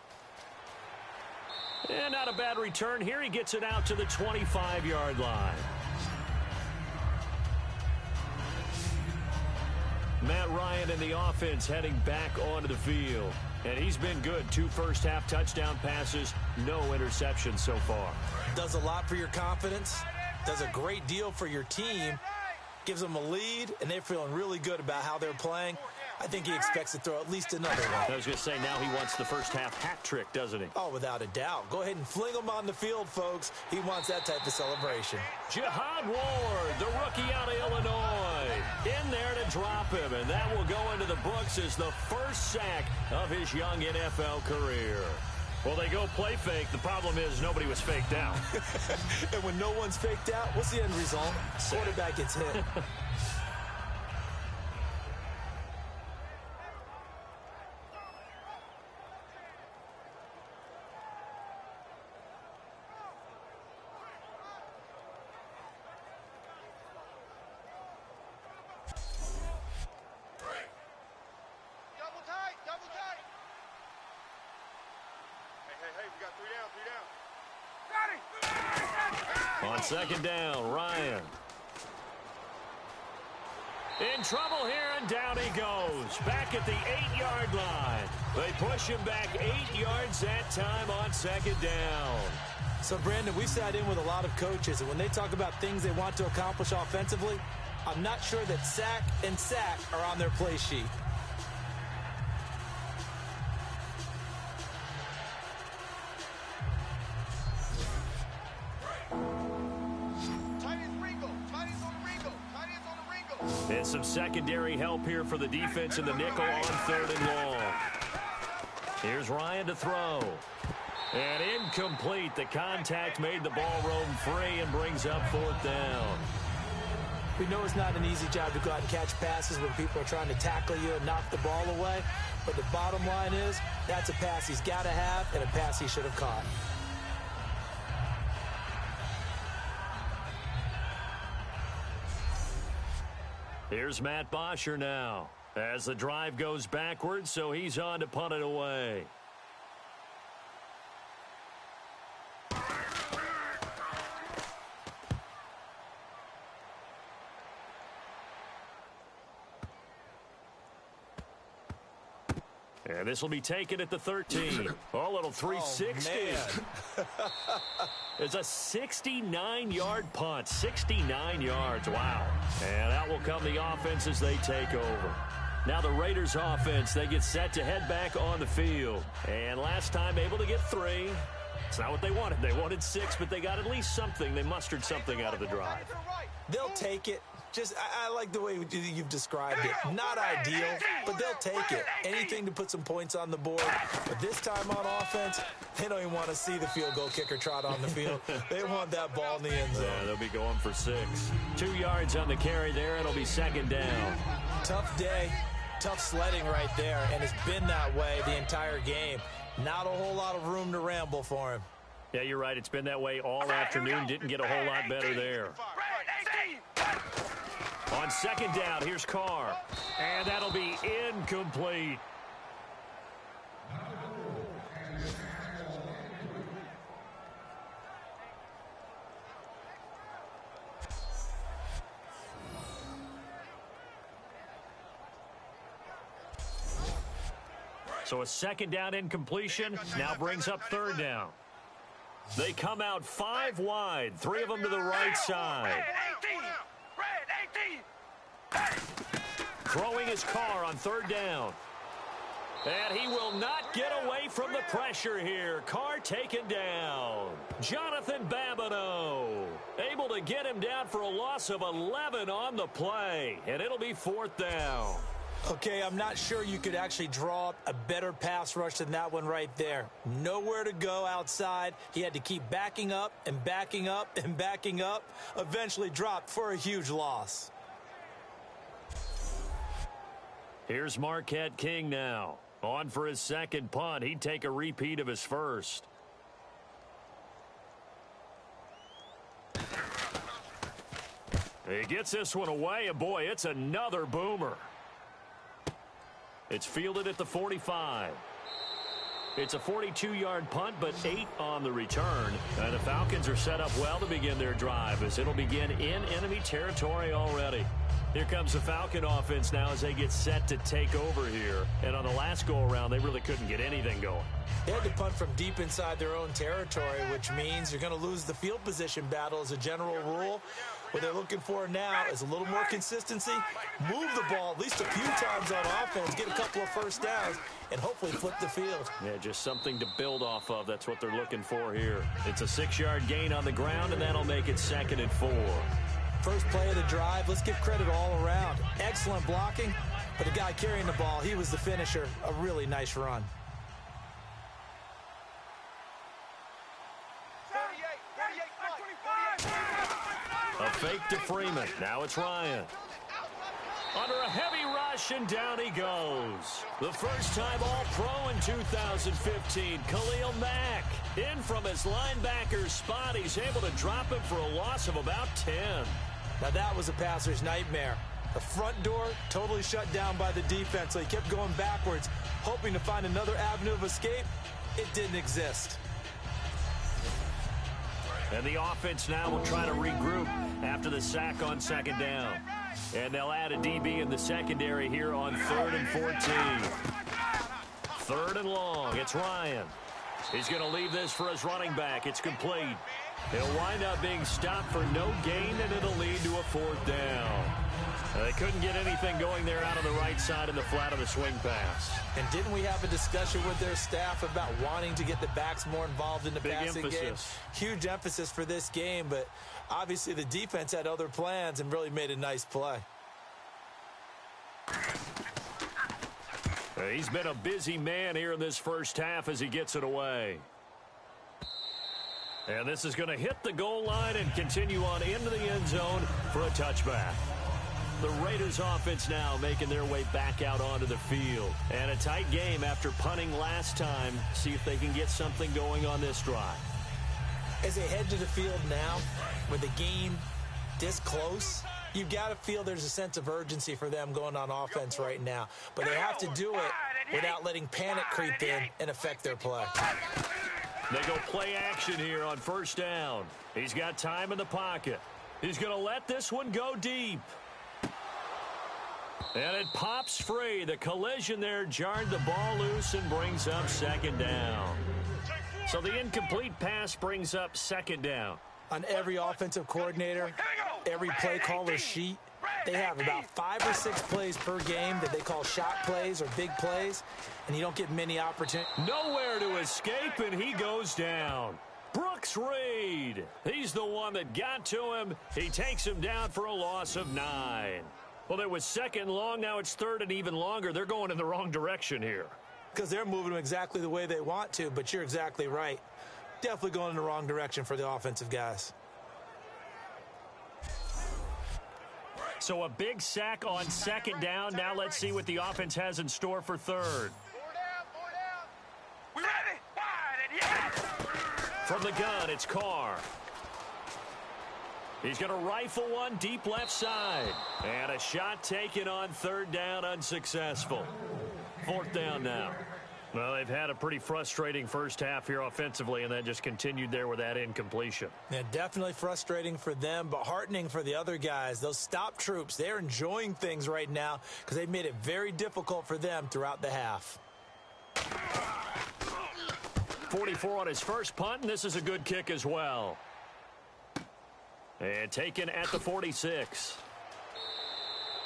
And not a bad return here. He gets it out to the 25-yard line. Matt Ryan and the offense heading back onto the field. And he's been good. 2 first-half touchdown passes, no interceptions so far. Does a lot for your confidence. Does a great deal for your team. Gives them a lead, and they're feeling really good about how they're playing. I think he expects to throw at least another one. I was going to say, now he wants the first-half hat trick, doesn't he? Oh, without a doubt. Go ahead and fling him on the field, folks. He wants that type of celebration. Jihad Ward, the rookie out of Illinois, in there to drop him, and that will go into the books as the first sack of his young NFL career. Well, they go play fake. The problem is nobody was faked out. And when no one's faked out, what's the end result? Quarterback gets hit. On second down, Ryan. In trouble here, and down he goes. Back at the 8-yard line. They push him back 8 yards that time on second down. So, Brandon, we sat in with a lot of coaches, and when they talk about things they want to accomplish offensively, I'm not sure that sack and sack are on their play sheet. And some secondary help here for the defense in the nickel on third and long. Here's Ryan to throw. And incomplete. The contact made the ball roam free and brings up fourth down. We know it's not an easy job to go out and catch passes when people are trying to tackle you and knock the ball away. But the bottom line is, that's a pass he's got to have and a pass he should have caught. Here's Matt Bosher now as the drive goes backwards, so he's on to punt it away. And this will be taken at the 13. Oh, little 360. Oh, It's a 69-yard punt. 69 yards. Wow. And out will come the offense as they take over. Now the Raiders offense, they get set to head back on the field. And last time able to get 3. It's not what they wanted. They wanted 6, but they got at least something. They mustered something out of the drive. They'll take it. I like the way you've described it. Not ideal, but they'll take it. Anything to put some points on the board. But this time on offense, they don't even want to see the field goal kicker trot on the field. They want that ball in the end zone. Yeah, they'll be going for 6. 2 yards on the carry there. It'll be second down. Tough day. Tough sledding right there, and it's been that way the entire game. Not a whole lot of room to ramble for him. Yeah, you're right. It's been that way all afternoon. Didn't get a whole lot better there. On second down, here's Carr. And that'll be incomplete. So a second down incompletion now brings up third down. They come out 5 wide, 3 of them to the right side. Throwing his car on third down. And he will not get away from the pressure here. Carr taken down. Jonathan Babineau able to get him down for a loss of 11 on the play. And it'll be fourth down. Okay, I'm not sure you could actually draw up a better pass rush than that one right there. Nowhere to go outside. He had to keep backing up and backing up and backing up. Eventually dropped for a huge loss. Here's Marquette King now. On for his second punt. He'd take a repeat of his first. He gets this one away, and boy, it's another boomer. It's fielded at the 45. It's a 42-yard punt, but 8 on the return. And the Falcons are set up well to begin their drive as it'll begin in enemy territory already. Here comes the Falcon offense now as they get set to take over here. And on the last go-around, they really couldn't get anything going. They had to punt from deep inside their own territory, which means you're going to lose the field position battle as a general rule. What they're looking for now is a little more consistency, move the ball at least a few times on offense, get a couple of first downs, and hopefully flip the field. Yeah, just something to build off of. That's what they're looking for here. It's a 6-yard gain on the ground, and that'll make it 2nd and 4. First play of the drive, let's give credit all around. Excellent blocking, but the guy carrying the ball, he was the finisher. A really nice run. A fake to Freeman. Now it's Ryan. Under a heavy rush, and down he goes. The first-time All-Pro in 2015, Khalil Mack. In from his linebacker spot, he's able to drop him for a loss of about 10. Now that was a passer's nightmare. The front door totally shut down by the defense, so he kept going backwards, hoping to find another avenue of escape. It didn't exist. And the offense now will try to regroup after the sack on second down. And they'll add a DB in the secondary here on 3rd and 14. 3rd and long. It's Ryan. He's going to leave this for his running back. It's complete. He'll wind up being stopped for no gain, and it'll lead to a 4th down. They couldn't get anything going there out of the right side in the flat of the swing pass. And didn't we have a discussion with their staff about wanting to get the backs more involved in the passing game? Huge emphasis for this game, but obviously the defense had other plans and really made a nice play. He's been a busy man here in this first half as he gets it away. And this is going to hit the goal line and continue on into the end zone for a touchback. The Raiders offense now making their way back out onto the field. And a tight game after punting last time. See if they can get something going on this drive. As they head to the field now, with the game this close, you've got to feel there's a sense of urgency for them going on offense right now. But they have to do it without letting panic creep in and affect their play. They go play action here on 1st down. He's got time in the pocket. He's going to let this one go deep. And it pops free. The collision there jarred the ball loose and brings up 2nd down. So the incomplete pass brings up 2nd down. On every offensive coordinator, every play caller sheet, they have about 5 or 6 plays per game that they call shot plays or big plays, and you don't get many opportunities. Nowhere to escape, and he goes down. Brooks Reed. He's the one that got to him. He takes him down for a loss of 9. Well, it was 2nd long. Now it's 3rd and even longer. They're going in the wrong direction here. Because they're moving them exactly the way they want to, but you're exactly right. Definitely going in the wrong direction for the offensive guys. So a big sack on 2nd down. Now let's see what the offense has in store for 3rd. We ready? Wide and yes! From the gun, it's Carr. He's going to rifle one deep left side. And a shot taken on 3rd down, unsuccessful. 4th down now. Well, they've had a pretty frustrating first half here offensively, and that just continued there with that incompletion. Yeah, definitely frustrating for them, but heartening for the other guys. Those stop troops, they're enjoying things right now because they've made it very difficult for them throughout the half. 44 on his first punt, and this is a good kick as well. And taken at the 46.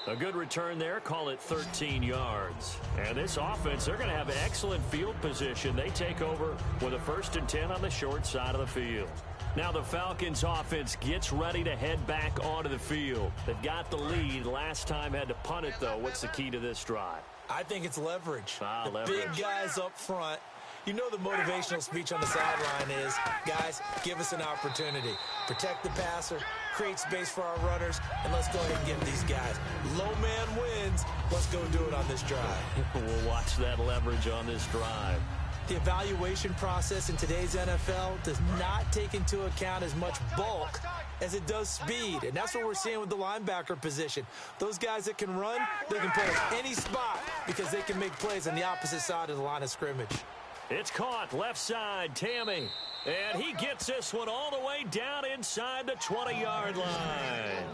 A good return there. Call it 13 yards. And this offense, they're going to have excellent field position. They take over with a 1st and 10 on the short side of the field. Now the Falcons offense gets ready to head back onto the field. They've got the lead. Last time had to punt it, though. What's the key to this drive? I think it's leverage. Leverage. Big guys up front. You know the motivational speech on the sideline is, guys, give us an opportunity. Protect the passer, create space for our runners, and let's go ahead and get these guys. Low man wins. Let's go do it on this drive. We'll watch that leverage on this drive. The evaluation process in today's NFL does not take into account as much bulk as it does speed, and that's what we're seeing with the linebacker position. Those guys that can run, they can play at any spot because they can make plays on the opposite side of the line of scrimmage. It's caught left side, Tammy. And he gets this one all the way down inside the 20-yard line.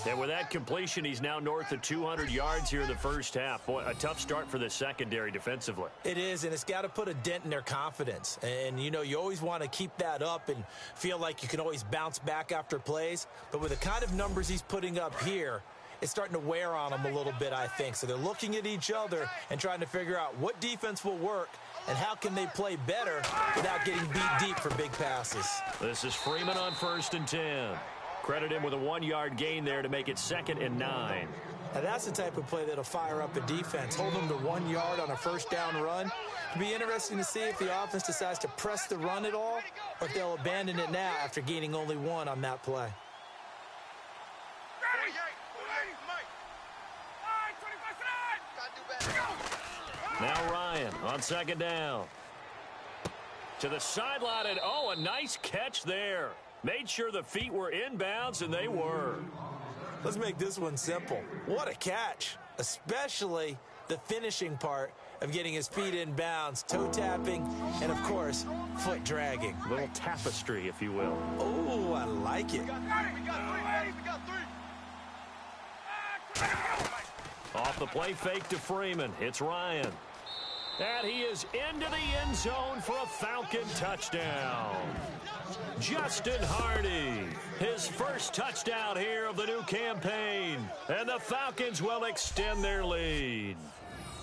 And with that completion, he's now north of 200 yards here in the first half. Boy, a tough start for the secondary defensively. It is, and it's got to put a dent in their confidence. And, you know, you always want to keep that up and feel like you can always bounce back after plays. But with the kind of numbers he's putting up here, it's starting to wear on them a little bit, I think. So they're looking at each other and trying to figure out what defense will work and how can they play better without getting beat deep for big passes. This is Freeman on 1st and 10. Credit him with a 1-yard gain there to make it 2nd and 9. Now that's the type of play that'll fire up a defense. Hold them to 1 yard on a 1st down run. It'll be interesting to see if the offense decides to press the run at all or if they'll abandon it now after gaining only 1 on that play. Now Ryan on 2nd down. To the sideline, and a nice catch there. Made sure the feet were inbounds, and they were. Let's make this one simple. What a catch, especially the finishing part of getting his feet in bounds, toe tapping, and, of course, foot dragging. A little tapestry, if you will. Oh, I like it. We got three. Off the play fake to Freeman. It's Ryan. And he is into the end zone for a Falcon touchdown. Justin Hardy, his first touchdown here of the new campaign. And the Falcons will extend their lead.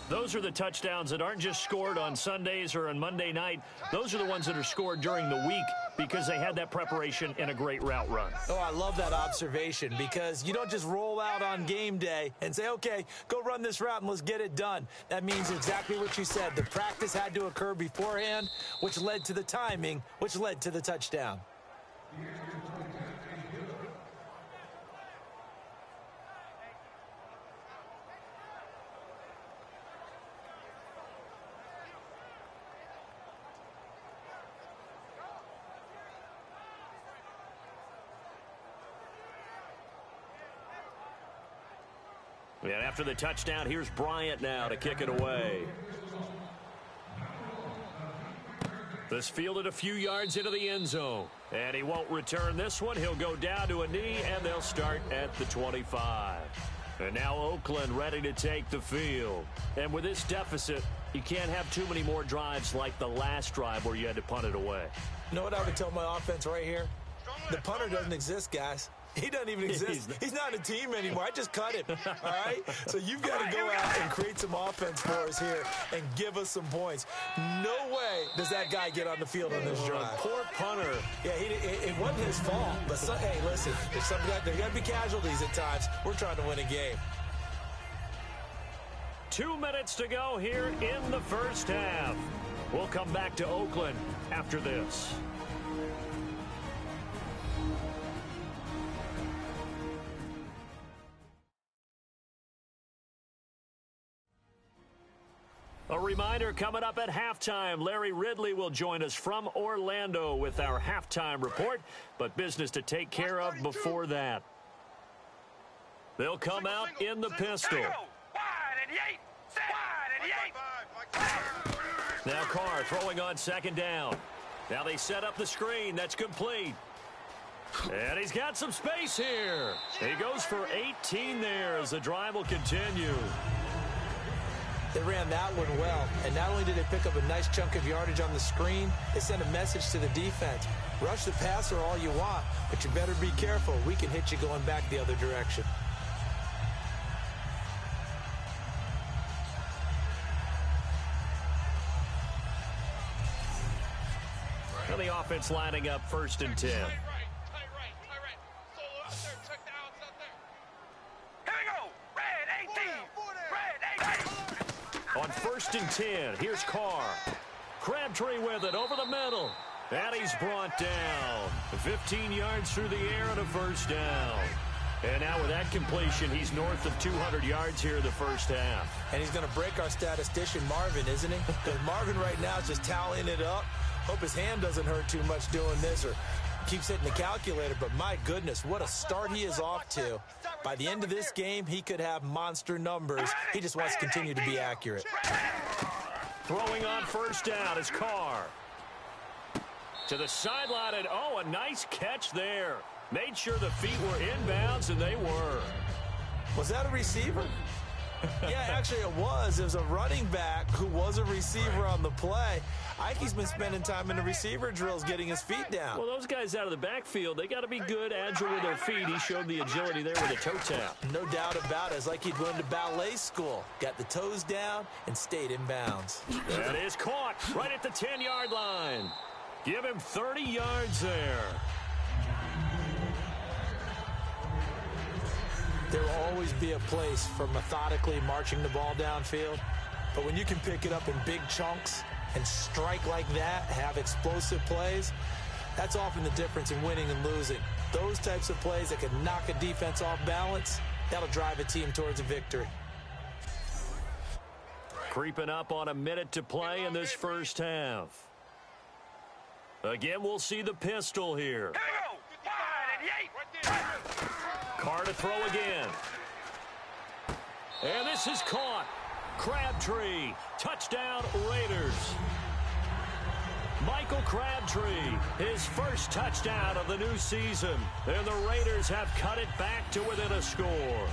Those are the touchdowns that aren't just scored on Sundays or on Monday night. Those are the ones that are scored during the week because they had that preparation and a great route run. Oh, I love that observation because you don't just roll out on game day and say, okay, go run this route and let's get it done. That means exactly what you said. The practice had to occur beforehand, which led to the timing, which led to the touchdown. And after the touchdown, here's Bryant now to kick it away. This fielded a few yards into the end zone. And he won't return this one. He'll go down to a knee, and they'll start at the 25. And now Oakland ready to take the field. And with this deficit, you can't have too many more drives like the last drive where you had to punt it away. You know what I would tell my offense right here? The punter doesn't exist, guys. He doesn't even exist. He's not a team anymore. I just cut him, all right? So you've got to go out and create some offense for us here and give us some points. No way does that guy get on the field on this drive. Poor punter. Yeah, it wasn't his fault. But, hey, listen, there's there got to be casualties at times. We're trying to win a game. 2 minutes to go here in the first half. We'll come back to Oakland after this. A reminder, coming up at halftime, Larry Ridley will join us from Orlando with our halftime report, but business to take care of before that. They'll come out in the pistol. Now Carr throwing on second down. Now they set up the screen. That's complete. And he's got some space here. He goes for 18 there as the drive will continue. They ran that one well, and not only did they pick up a nice chunk of yardage on the screen, they sent a message to the defense. Rush the passer all you want, but you better be careful. We can hit you going back the other direction. Well, the offense lining up 1st and 10. On 1st and 10, here's Carr. Crabtree with it over the middle. And he's brought down. 15 yards through the air and a first down. And now with that completion, he's north of 200 yards here in the first half. And he's going to break our statistician, Marvin, isn't he? Because Marvin right now is just tallying it up. Hope his hand doesn't hurt too much doing this or keeps hitting the calculator. But my goodness, what a start he is off to. By the end of this game, he could have monster numbers. He just wants to continue to be accurate. Throwing on first down is Carr. To the sideline, and a nice catch there. Made sure the feet were inbounds, and they were. Was that a receiver? Yeah, actually it was. It was a running back who was a receiver on the play. Ike's been spending time in the receiver drills getting his feet down. Well, those guys out of the backfield, they got to be good, agile with their feet. He showed the agility there with a toe tap. No doubt about it. It's like he'd went to ballet school. Got the toes down and stayed in bounds. That is caught right at the 10-yard line. Give him 30 yards there. There will always be a place for methodically marching the ball downfield. But when you can pick it up in big chunks and strike like that, have explosive plays, that's often the difference in winning and losing. Those types of plays that can knock a defense off balance, that'll drive a team towards a victory. Creeping up on a minute to play in this first half. Again, we'll see the pistol here. Carr to throw again. And this is caught. Crabtree. Touchdown, Raiders. Michael Crabtree, his first touchdown of the new season. And the Raiders have cut it back to within a score.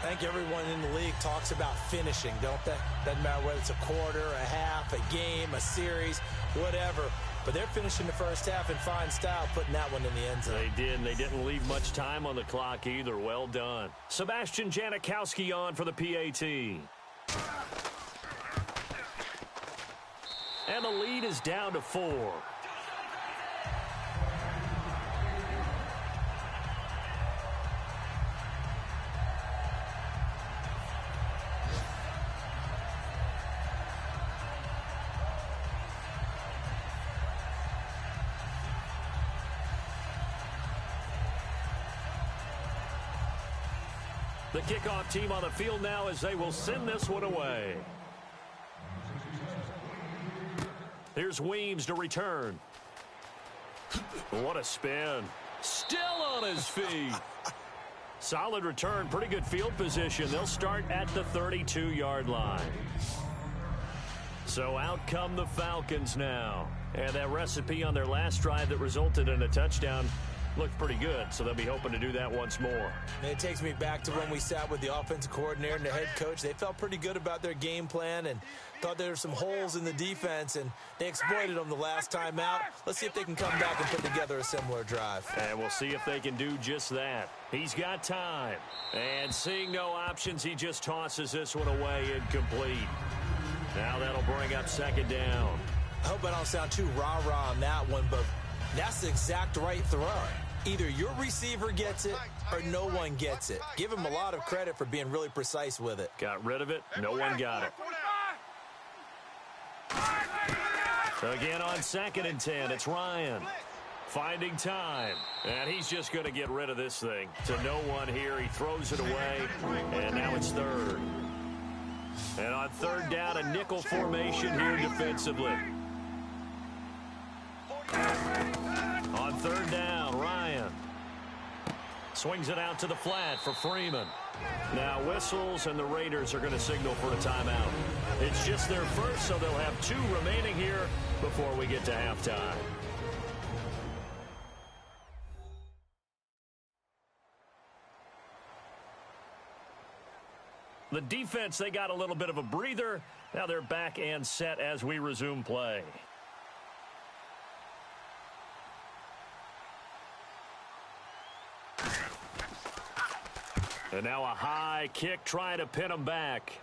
I think everyone in the league talks about finishing, don't they? Doesn't matter whether it's a quarter, a half, a game, a series, whatever. But they're finishing the first half in fine style, putting that one in the end zone. They did, and they didn't leave much time on the clock either. Well done. Sebastian Janikowski on for the PAT. And the lead is down to 4. The kickoff team on the field now as they will send this one away. Here's Weems to return. What a spin. Still on his feet. Solid return, pretty good field position. They'll start at the 32-yard line. So out come the Falcons now. And that recipe on their last drive that resulted in a touchdown looked pretty good, so they'll be hoping to do that once more. And it takes me back to when we sat with the offensive coordinator and the head coach. They felt pretty good about their game plan and thought there were some holes in the defense, and they exploited them the last time out. Let's see if they can come back and put together a similar drive. And we'll see if they can do just that. He's got time. And seeing no options, he just tosses this one away incomplete. Now that'll bring up second down. I hope I don't sound too rah-rah on that one, but that's the exact right throw. Either your receiver gets it or no one gets it. Give him a lot of credit for being really precise with it. Got rid of it. No one got it. Again on 2nd and 10, it's Ryan. Finding time. And he's just going to get rid of this thing. To no one here. He throws it away. And now it's 3rd. And on 3rd down, a nickel formation here defensively. On 3rd down, Ryan swings it out to the flat for Freeman. Now whistles, and the Raiders are going to signal for a timeout. It's just their first, so they'll have 2 remaining here before we get to halftime. The defense, they got a little bit of a breather. Now they're back and set as we resume play. And now a high kick trying to pin him back.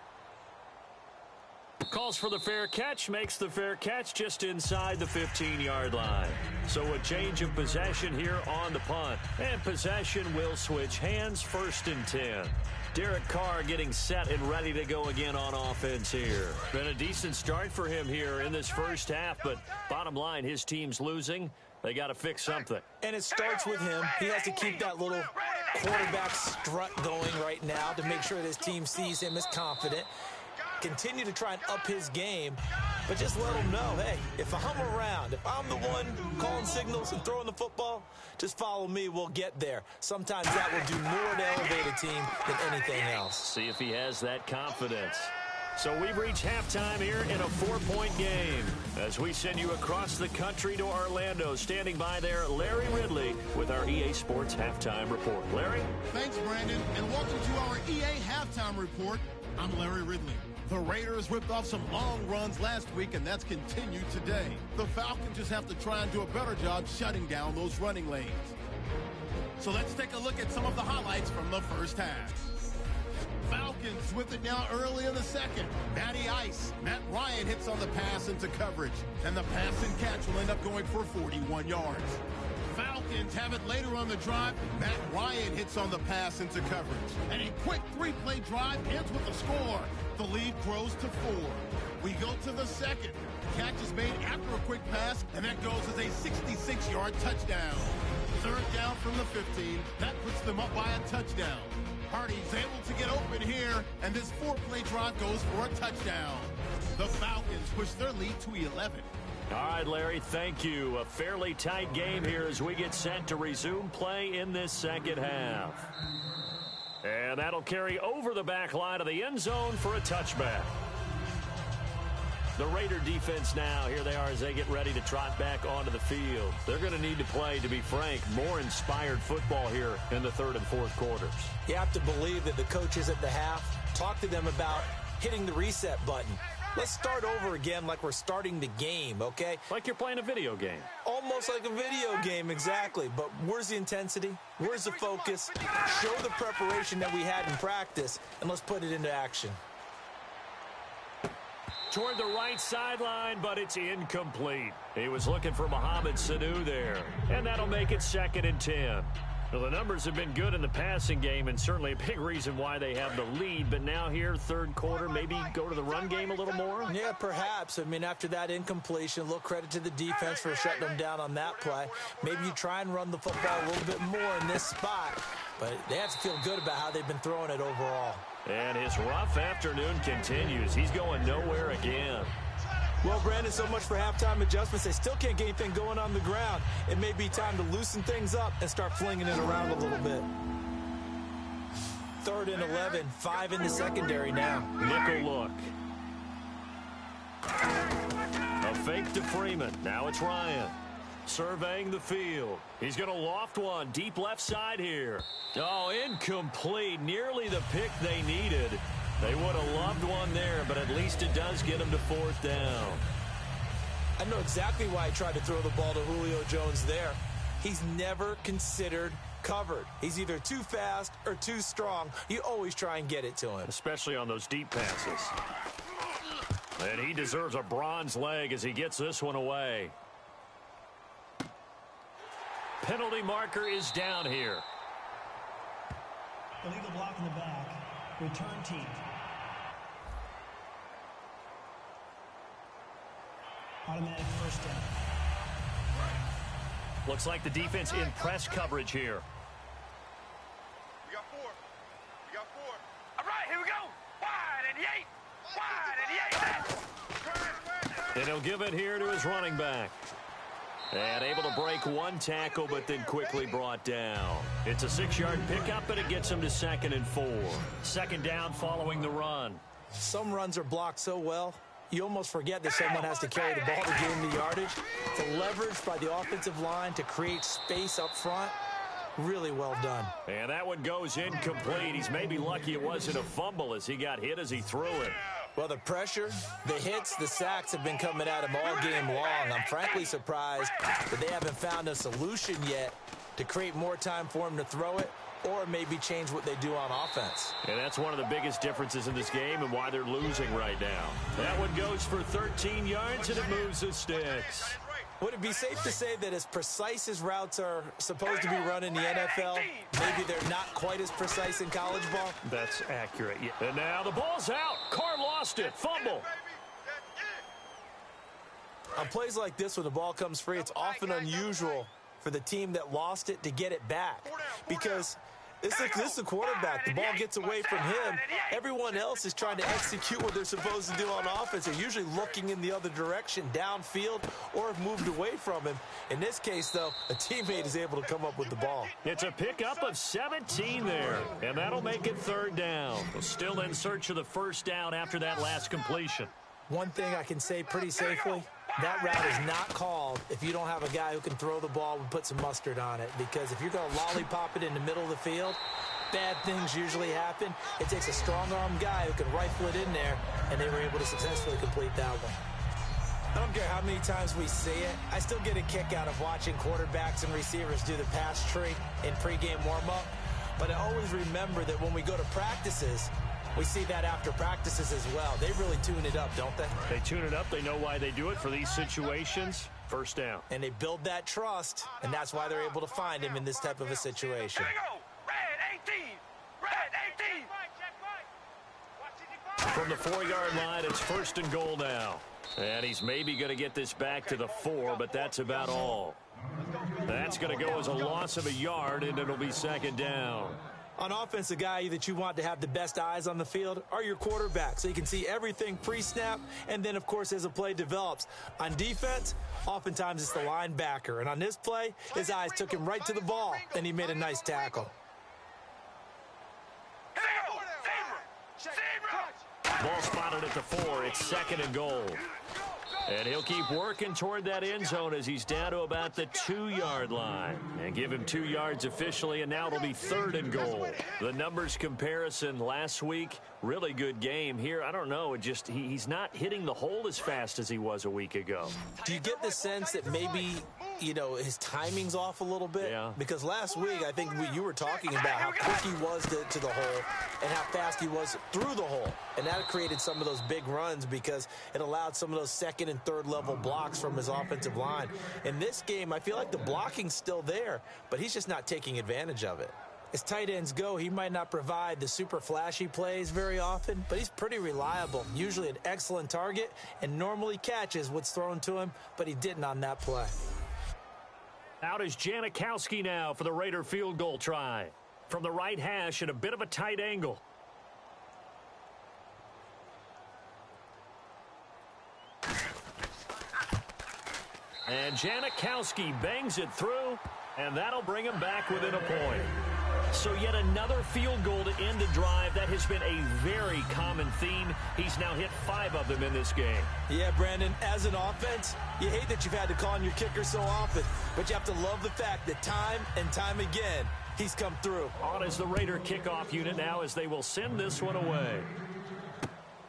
Calls for the fair catch, makes the fair catch just inside the 15-yard line. So a change of possession here on the punt. And possession will switch hands, 1st and 10. Derek Carr getting set and ready to go again on offense here. Been a decent start for him here in this first half, but bottom line, his team's losing. They got to fix something. And it starts with him. He has to keep that little quarterback strut going right now to make sure that his team sees him as confident. Continue to try and up his game, but just let him know, hey, if I'm around, if I'm the one calling signals and throwing the football, just follow me, we'll get there. Sometimes that will do more to elevate a team than anything else. See if he has that confidence. So we've reached halftime here in a 4-point game as we send you across the country to Orlando. Standing by there, Larry Ridley with our EA Sports Halftime Report. Larry? Thanks, Brandon, and welcome to our EA Halftime Report. I'm Larry Ridley. The Raiders whipped off some long runs last week, and that's continued today. The Falcons just have to try and do a better job shutting down those running lanes. So let's take a look at some of the highlights from the first half. Falcons with it now early in the second. Matty Ice. Matt Ryan hits on the pass into coverage, and the pass and catch will end up going for 41 yards. Falcons have it later on the drive. Matt Ryan hits on the pass into coverage. And a quick 3-play drive ends with a score. The lead grows to 4. We go to the second. Catch is made after a quick pass, and that goes as a 66-yard touchdown. 3rd down from the 15. That puts them up by a touchdown. Hardy's able to get open here, and this 4-play drive goes for a touchdown. The Falcons push their lead to 11. All right, Larry, thank you. A fairly tight game here as we get set to resume play in this second half. And that'll carry over the back line of the end zone for a touchback. The Raider defense now, here they are as they get ready to trot back onto the field. They're going to need to play, to be frank, more inspired football here in the third and fourth quarters. You have to believe that the coaches at the half talk to them about hitting the reset button. Let's start over again like we're starting the game, okay? Like you're playing a video game. Almost like a video game, exactly. But where's the intensity? Where's the focus? Show the preparation that we had in practice, and let's put it into action. Toward the right sideline, but it's incomplete. He was looking for Mohamed Sanu there, and that'll make it 2nd and 10. Well, the numbers have been good in the passing game, and certainly a big reason why they have the lead. But now here, third quarter, maybe go to the run game a little more? Yeah, perhaps. I mean, after that incompletion, a little credit to the defense for shutting them down on that play. Maybe you try and run the football a little bit more in this spot. But they have to feel good about how they've been throwing it overall. And his rough afternoon continues. He's going nowhere again. Well, Brandon, so much for halftime adjustments. They still can't get anything going on the ground. It may be time to loosen things up and start flinging it around a little bit. 3rd and 11, 5 in the secondary now. Nickel look. A fake to Freeman. Now it's Ryan. Surveying the field. He's going to loft one deep left side here. Oh, incomplete. Nearly the pick they needed. They would have loved one there, but at least it does get them to 4th down. I know exactly why he tried to throw the ball to Julio Jones there. He's never considered covered. He's either too fast or too strong. You always try and get it to him. Especially on those deep passes. And he deserves a bronze leg as he gets this one away. Penalty marker is down here. Illegal block in the back. Return team. Automatic first down. Looks like the defense in press coverage here. We got 4. We got 4. All right, here we go. Wide and the 8. Wide and the 8. And he'll give it here to his running back. And able to break one tackle, but then quickly brought down. It's a 6-yard pickup, but it gets him to 2nd and 4. 2nd down following the run. Some runs are blocked so well, you almost forget that someone has to carry the ball to gain the yardage. The leverage by the offensive line to create space up front, really well done. And that one goes incomplete. He's maybe lucky it wasn't a fumble as he got hit as he threw it. Well, the pressure, the hits, the sacks have been coming at him all game long. I'm frankly surprised that they haven't found a solution yet to create more time for him to throw it or maybe change what they do on offense. And that's one of the biggest differences in this game and why they're losing right now. That one goes for 13 yards, and it moves the sticks. Would it be safe to say that as precise as routes are supposed to be run in the NFL, maybe they're not quite as precise in college ball? That's accurate. Yeah. And now the ball's out. Carr lost it. Fumble. On plays like this, when the ball comes free, it's often unusual for the team that lost it to get it back. Because this is the quarterback. The ball gets away from him. Everyone else is trying to execute what they're supposed to do on offense. They're usually looking in the other direction, downfield, or have moved away from him. In this case, though, a teammate is able to come up with the ball. It's a pickup of 17 there, and that'll make it 3rd down. Still in search of the 1st down after that last completion. One thing I can say pretty safely, that route is not called if you don't have a guy who can throw the ball and put some mustard on it. Because if you're going to lollipop it in the middle of the field, bad things usually happen. It takes a strong-arm guy who can rifle it in there, and they were able to successfully complete that one. I don't care how many times we see it. I still get a kick out of watching quarterbacks and receivers do the pass tree in pregame warm-up. But I always remember that when we go to practices, we see that after practices as well. They really tune it up, don't they? They tune it up. They know why they do it for these situations. 1st down. And they build that trust, and that's why they're able to find him in this type of a situation. Here we go. Red 18. Red 18. From the 4-yard line, it's 1st and goal now. And he's maybe going to get this back to the 4, but that's about all. That's going to go as a loss of a yard, and it'll be 2nd down. On offense, the guy that you want to have the best eyes on the field are your quarterback, so you can see everything pre-snap, and then, of course, as the play develops. On defense, oftentimes it's the linebacker, and on this play, his eyes took him right to the ball, and he made a nice tackle. Ball spotted at the 4. It's 2nd and goal. And he'll keep working toward that end zone as he's down to about the 2-yard line. And give him 2 yards officially, and now it'll be 3rd and goal. The numbers comparison last week, really good game. Here, I don't know, he's not hitting the hole as fast as he was a week ago. Do you get the sense that maybe, his timing's off a little bit? Yeah. Because last week, I think you were talking about how quick he was to the hole and how fast he was through the hole. And that created some of those big runs because it allowed some of those 2nd and 3rd level blocks from his offensive line. In this game, I feel like the blocking's still there, but he's just not taking advantage of it. As tight ends go, he might not provide the super flashy plays very often, but he's pretty reliable, usually an excellent target, and normally catches what's thrown to him, but he didn't on that play. Out is Janikowski now for the Raider field goal try. From the right hash at a bit of a tight angle. And Janikowski bangs it through, and that'll bring him back within a point. So yet another field goal to end a drive. That has been a very common theme. He's now hit 5 of them in this game. Yeah, Brandon, as an offense, you hate that you've had to call on your kicker so often, but you have to love the fact that time and time again, he's come through. On is the Raider kickoff unit now as they will send this one away.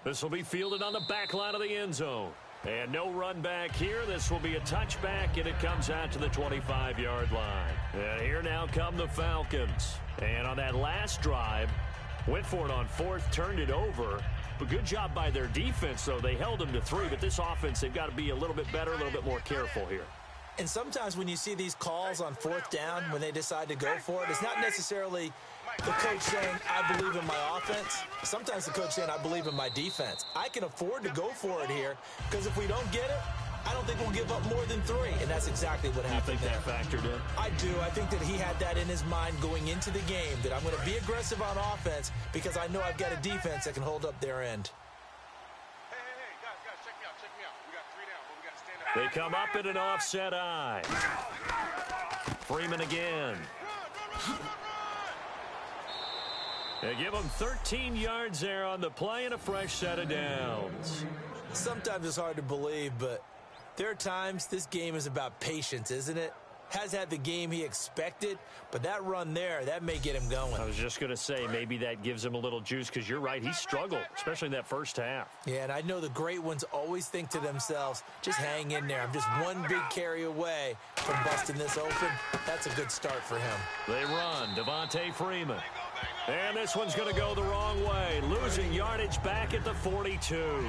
This will be fielded on the back line of the end zone. And no run back here. This will be a touchback, and it comes out to the 25-yard line. And here now come the Falcons. And on that last drive, went for it on 4th, turned it over. But good job by their defense, though. They held them to 3, but this offense, they've got to be a little bit better, a little bit more careful here. And sometimes when you see these calls on 4th down, when they decide to go for it, it's not necessarily the coach saying, I believe in my offense. Sometimes the coach saying, I believe in my defense. I can afford to go for it here because if we don't get it, I don't think we'll give up more than 3. And that's exactly what happened. You think that factored in? I do. I think that he had that in his mind going into the game, that I'm going to be aggressive on offense because I know I've got a defense that can hold up their end. Hey, guys, check me out. We got 3 down, but we got to stand up. They come up in an offset eye. Freeman again. They give him 13 yards there on the play and a fresh set of downs. Sometimes it's hard to believe, but there are times this game is about patience, isn't it? Has had the game he expected, but that run there, that may get him going. I was just going to say, maybe that gives him a little juice because you're right, he struggled, especially in that first half. Yeah, and I know the great ones always think to themselves, just hang in there. I'm just one big carry away from busting this open. That's a good start for him. They run, Devontae Freeman. And this one's going to go the wrong way, losing yardage back at the 42.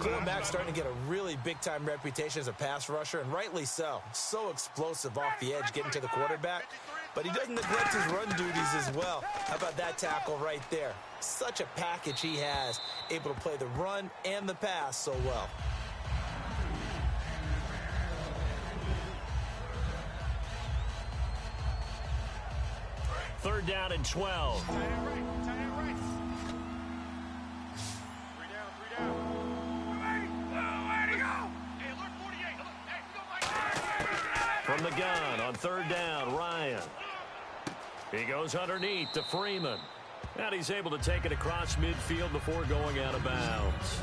Cole Mack's starting to get a really big-time reputation as a pass rusher, and rightly so. So explosive off the edge getting to the quarterback. But he doesn't neglect his run duties as well. How about that tackle right there? Such a package he has, able to play the run and the pass so well. Third down and 12. Tight end right. 3 down. Where'd he go? Hey, alert 48. Hey, go Mike. From the gun on 3rd down, Ryan. He goes underneath to Freeman. And he's able to take it across midfield before going out of bounds.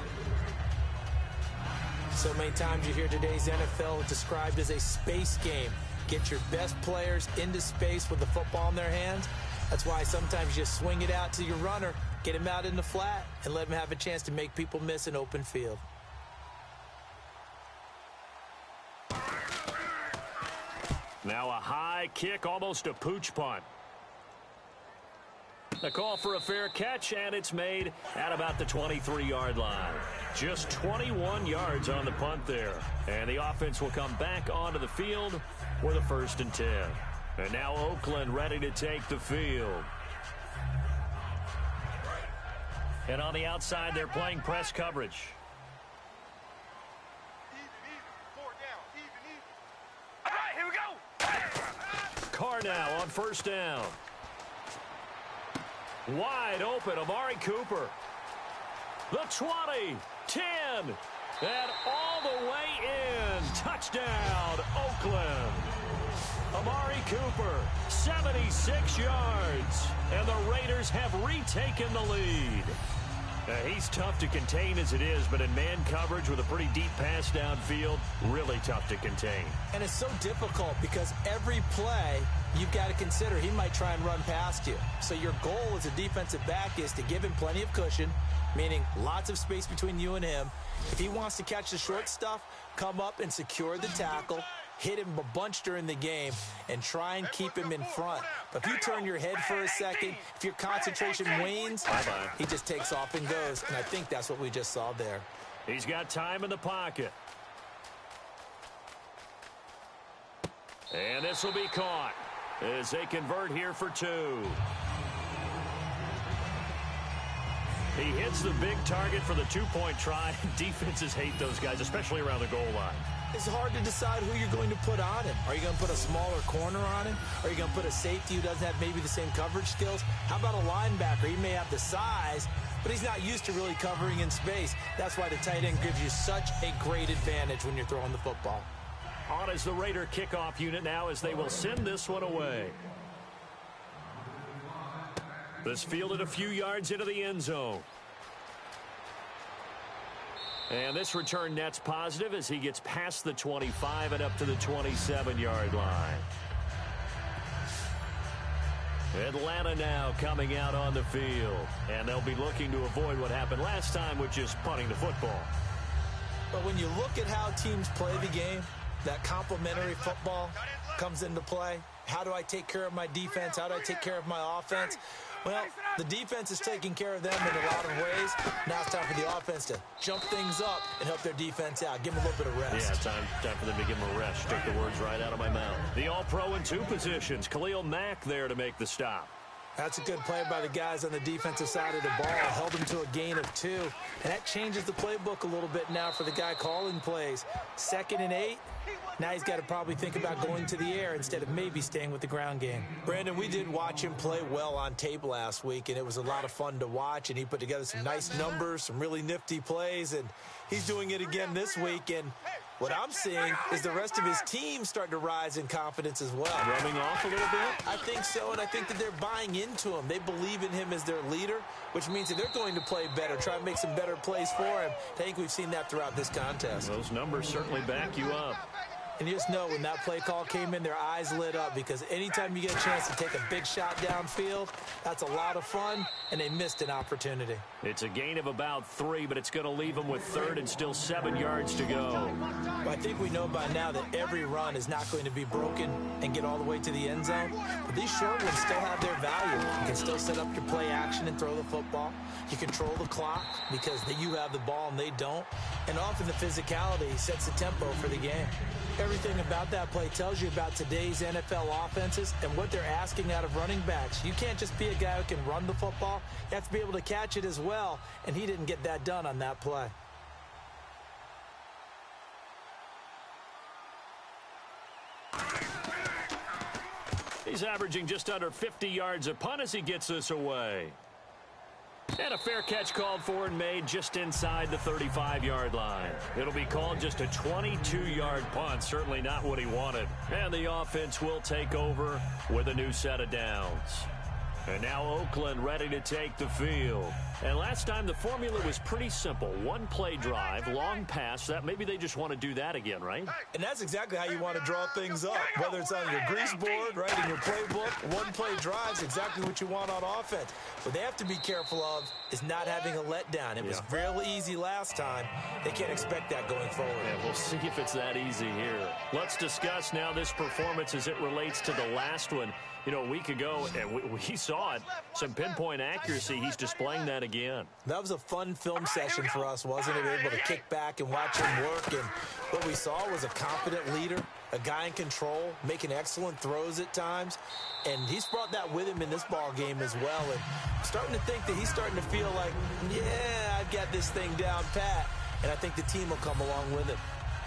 So many times you hear today's NFL described as a space game. Get your best players into space with the football in their hands. That's why sometimes you swing it out to your runner, get him out in the flat, and let him have a chance to make people miss an open field. Now a high kick, almost a pooch punt. The call for a fair catch, and it's made at about the 23-yard line. Just 21 yards on the punt there. And the offense will come back onto the field with a 1st and 10. And now Oakland ready to take the field. And on the outside, they're playing press coverage. Even. 4 down. Even. All right, here we go. Carr now on 1st down. Wide open, Amari Cooper. The 20, 10, and all the way in. Touchdown, Oakland. Amari Cooper, 76 yards, and the Raiders have retaken the lead. He's tough to contain as it is, but in man coverage with a pretty deep pass downfield, really tough to contain. And it's so difficult because every play you've got to consider he might try and run past you. So your goal as a defensive back is to give him plenty of cushion, meaning lots of space between you and him. If he wants to catch the short stuff, come up and secure the tackle, hit him a bunch during the game, and try and keep him in front. But if you turn your head for a second, if your concentration wanes, he just takes off and goes. And I think that's what we just saw there. He's got time in the pocket. And this will be caught as they convert here for 2. He hits the big target for the 2-point try. Defenses hate those guys, especially around the goal line. It's hard to decide who you're going to put on him. Are you going to put a smaller corner on him? Are you going to put a safety who doesn't have maybe the same coverage skills? How about a linebacker? He may have the size, but he's not used to really covering in space. That's why the tight end gives you such a great advantage when you're throwing the football. On is the Raider kickoff unit now as they will send this one away. This fielded a few yards into the end zone. And this return net's positive as he gets past the 25 and up to the 27-yard line. Atlanta now coming out on the field. And they'll be looking to avoid what happened last time, which is punting the football. But when you look at how teams play the game, that complementary football comes into play. How do I take care of my defense? How do I take care of my offense? Well, the defense is taking care of them in a lot of ways. Now it's time for the offense to jump things up and help their defense out. Give them a little bit of rest. Yeah, time for them to give them a rest. Take the words right out of my mouth. The All-Pro in 2 positions. Khalil Mack there to make the stop. That's a good play by the guys on the defensive side of the ball. Held them to a gain of 2. And that changes the playbook a little bit now for the guy calling plays. 2nd and 8. Now he's got to probably think about going to the air instead of maybe staying with the ground game. Brandon, we did watch him play well on tape last week, and it was a lot of fun to watch. And he put together some nice numbers, some really nifty plays, and he's doing it again this week. And what I'm seeing is the rest of his team starting to rise in confidence as well. Rubbing off a little bit? I think so, and I think that they're buying into him. They believe in him as their leader, which means that they're going to play better, try to make some better plays for him. I think we've seen that throughout this contest. Those numbers certainly back you up. And you just know when that play call came in, their eyes lit up because anytime you get a chance to take a big shot downfield, that's a lot of fun, and they missed an opportunity. It's a gain of about 3, but it's going to leave them with 3rd and still 7 yards to go. Well, I think we know by now that every run is not going to be broken and get all the way to the end zone. But these short ones still have their value. You can still set up your play action and throw the football. You control the clock because you have the ball and they don't. And often the physicality sets the tempo for the game. Everything about that play tells you about today's NFL offenses and what they're asking out of running backs. You can't just be a guy who can run the football. You have to be able to catch it as well, and he didn't get that done on that play. He's averaging just under 50 yards a punt as he gets this away. And a fair catch called for and made just inside the 35-yard line. It'll be called just a 22-yard punt. Certainly not what he wanted. And the offense will take over with a new set of downs. And now Oakland ready to take the field. And last time the formula was pretty simple. 1-play drive, long pass. That maybe they just want to do that again, right? And that's exactly how you want to draw things up. Whether it's on your grease board, right, in your playbook, 1-play drive is exactly what you want on offense. What they have to be careful of is not having a letdown. It was real easy last time. They can't expect that going forward. Yeah, we'll see if it's that easy here. Let's discuss now this performance as it relates to the last one. You know, a week ago, and we saw it, some pinpoint accuracy. He's displaying that again. That was a fun film session for us, wasn't it? Able to kick back and watch him work. And what we saw was a confident leader, a guy in control, making excellent throws at times. And he's brought that with him in this ball game as well. And I'm starting to think that he's starting to feel like, yeah, I've got this thing down pat. And I think the team will come along with it.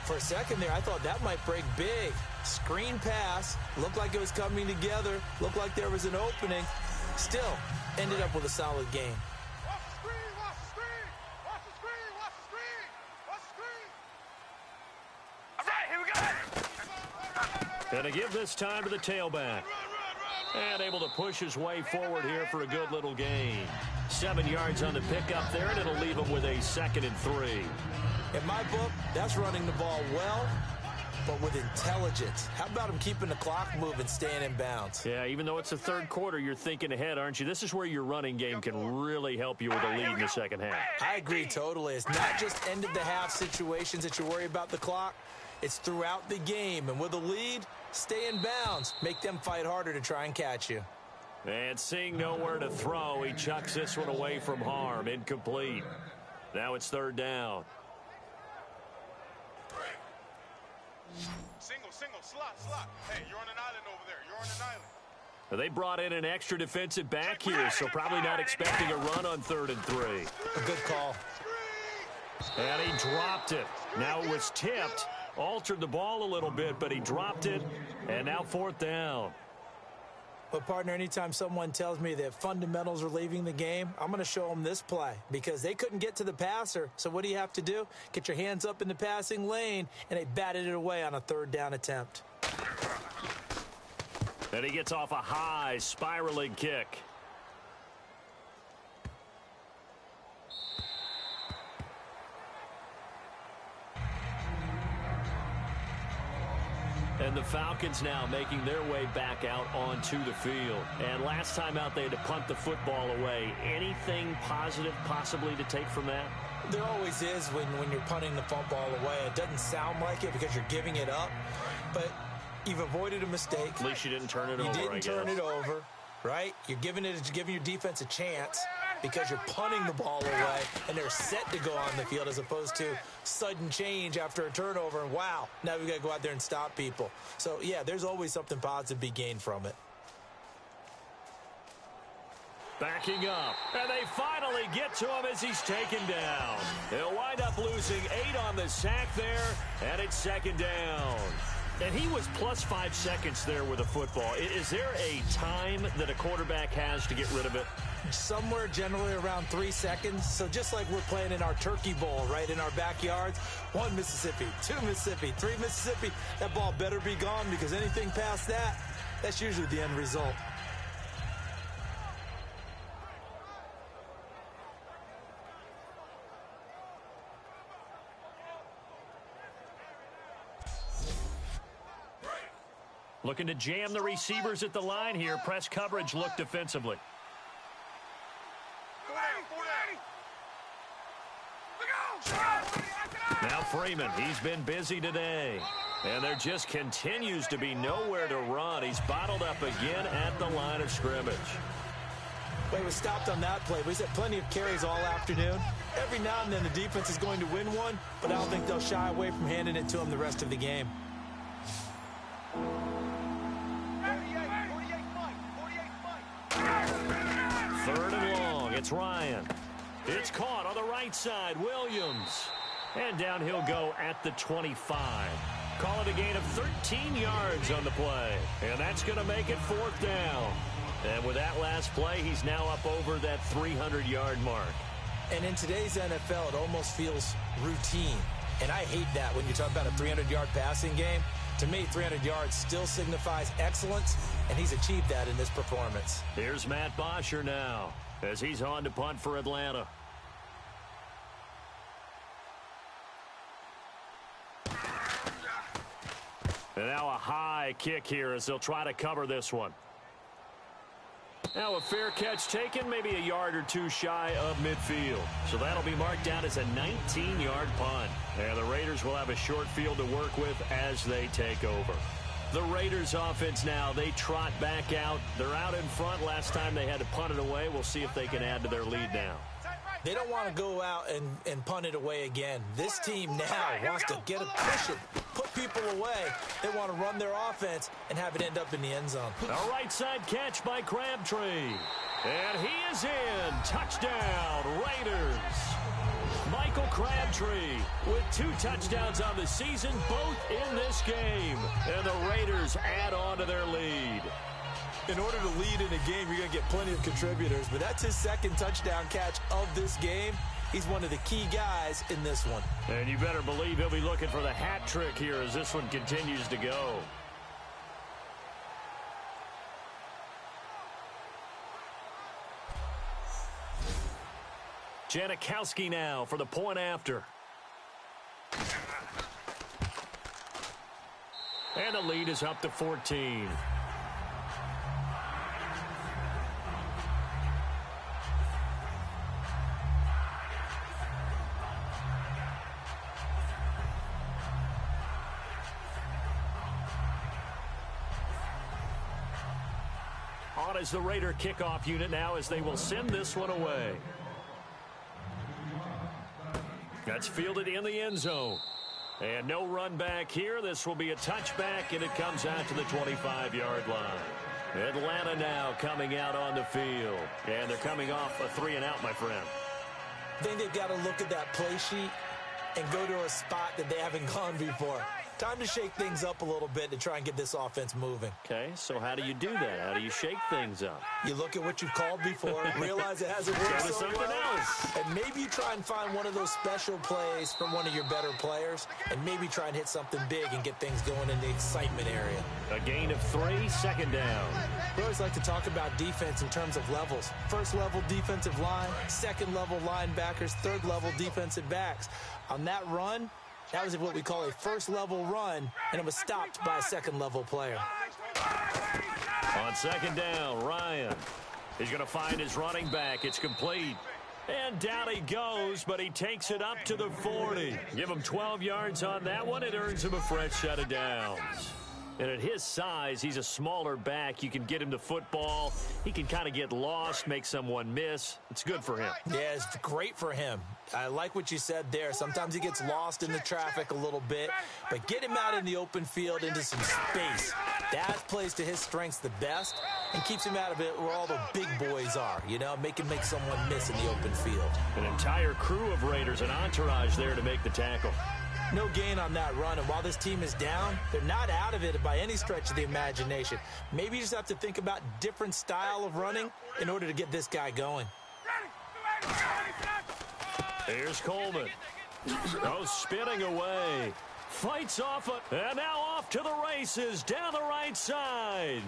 For a second there, I thought that might break big. Screen pass, looked like it was coming together, looked like there was an opening. Still, ended up with a solid game. Watch the screen, watch the screen, watch the screen, watch the screen, watch the screen. All right, here we go. Gonna give this time to the tailback. And able to push his way forward here for a good little gain. 7 yards on the pickup there, and it'll leave him with a 2nd and 3. In my book, that's running the ball well, but with intelligence. How about him keeping the clock moving, staying in bounds? Yeah, even though it's the third quarter, you're thinking ahead, aren't you? This is where your running game can really help you with a lead in the second half. I agree totally. It's not just end-of-the-half situations that you worry about the clock. It's throughout the game. And with a lead, stay in bounds. Make them fight harder to try and catch you. And seeing nowhere to throw, he chucks this one away from harm. Incomplete. Now it's 3rd down. Single, slot. Hey, you're on an island over there. You're on an island. They brought in an extra defensive back here, so probably not expecting a run on 3rd and 3. A good call. And he dropped it. Now it was tipped. Altered the ball a little bit, but he dropped it. And now 4th down. But, partner, anytime someone tells me that fundamentals are leaving the game, I'm going to show them this play because they couldn't get to the passer. So what do you have to do? Get your hands up in the passing lane, and they batted it away on a 3rd down attempt. And he gets off a high spiraling kick. And the Falcons now making their way back out onto the field. And last time out, they had to punt the football away. Anything positive possibly to take from that? There always is when you're punting the football away. It doesn't sound like it because you're giving it up, but you've avoided a mistake. At least you didn't turn it over, You didn't turn it over, right? You're giving your defense a chance because you're punting the ball away, and they're set to go on the field as opposed to sudden change after a turnover, and wow, now we've got to go out there and stop people. So, yeah, there's always something positive to be gained from it. Backing up, and they finally get to him as he's taken down. They'll wind up losing 8 on the sack there, and it's 2nd down. And he was plus 5 seconds there with a football. Is there a time that a quarterback has to get rid of it? Somewhere generally around 3 seconds. So just like we're playing in our turkey bowl, right, in our backyards, 1 Mississippi, 2 Mississippi, 3 Mississippi, that ball better be gone because anything past that, that's usually the end result. Looking to jam the receivers at the line here. Press coverage look defensively. Now Freeman, he's been busy today. And there just continues to be nowhere to run. He's bottled up again at the line of scrimmage. Well, he was stopped on that play, but he's had plenty of carries all afternoon. Every now and then the defense is going to win one, but I don't think they'll shy away from handing it to him the rest of the game. 3rd and long. It's Ryan. It's caught on the right side. Williams. And down he'll go at the 25. Call it a gain of 13 yards on the play. And that's going to make it 4th down. And with that last play, he's now up over that 300-yard mark. And in today's NFL, it almost feels routine. And I hate that when you talk about a 300-yard passing game. To me, 300 yards still signifies excellence, and he's achieved that in this performance. Here's Matt Bosher now as he's on to punt for Atlanta. And now a high kick here as they'll try to cover this one. Now a fair catch taken, maybe a yard or two shy of midfield. So that'll be marked down as a 19-yard punt. And the Raiders will have a short field to work with as they take over. The Raiders offense now, they trot back out. They're out in front. Last time they had to punt it away. We'll see if they can add to their lead now. They don't want to go out and punt it away again. This team now wants to get a cushion, put people away. They want to run their offense and have it end up in the end zone. A right side catch by Crabtree. And he is in. Touchdown, Raiders. Michael Crabtree with 2 touchdowns on the season, both in this game. And the Raiders add on to their lead. In order to lead in a game, you're going to get plenty of contributors, but that's his 2nd touchdown catch of this game. He's one of the key guys in this one. And you better believe he'll be looking for the hat trick here as this one continues to go. Janikowski now for the point after. And the lead is up to 14. On is the Raider kickoff unit now as they will send this one away. That's fielded in the end zone. And no run back here. This will be a touchback, and it comes out to the 25-yard line. Atlanta now coming out on the field. And they're coming off a 3-and-out, my friend. I think they've got to look at that play sheet and go to a spot that they haven't gone before. Time to shake things up a little bit to try and get this offense moving. Okay, so how do you do that? How do you shake things up? You look at what you've called before, realize it hasn't worked so well, and maybe you try and find one of those special plays from one of your better players, and maybe try and hit something big and get things going in the excitement area. A gain of 3, second down. We always like to talk about defense in terms of levels. First level defensive line, second level linebackers, third level defensive backs. On that run, that was what we call a first-level run, and it was stopped by a second-level player. On second down, Ryan. He's going to find his running back. It's complete. And down he goes, but he takes it up to the 40. Give him 12 yards on that one. It earns him a fresh set of downs. And at his size, he's a smaller back. You can get him to football. He can kind of get lost, make someone miss. It's good for him. Yeah, it's great for him. I like what you said there. Sometimes he gets lost in the traffic a little bit, but get him out in the open field into some space. That plays to his strengths the best and keeps him out of it where all the big boys are, you know, make someone miss in the open field. An entire crew of Raiders, an entourage there to make the tackle. No gain on that run, and while this team is down, they're not out of it by any stretch of the imagination. Maybe you just have to think about different style of running in order to get this guy going. Here's Coleman. Oh, spinning away. Fights off it, and now off to the races down the right side.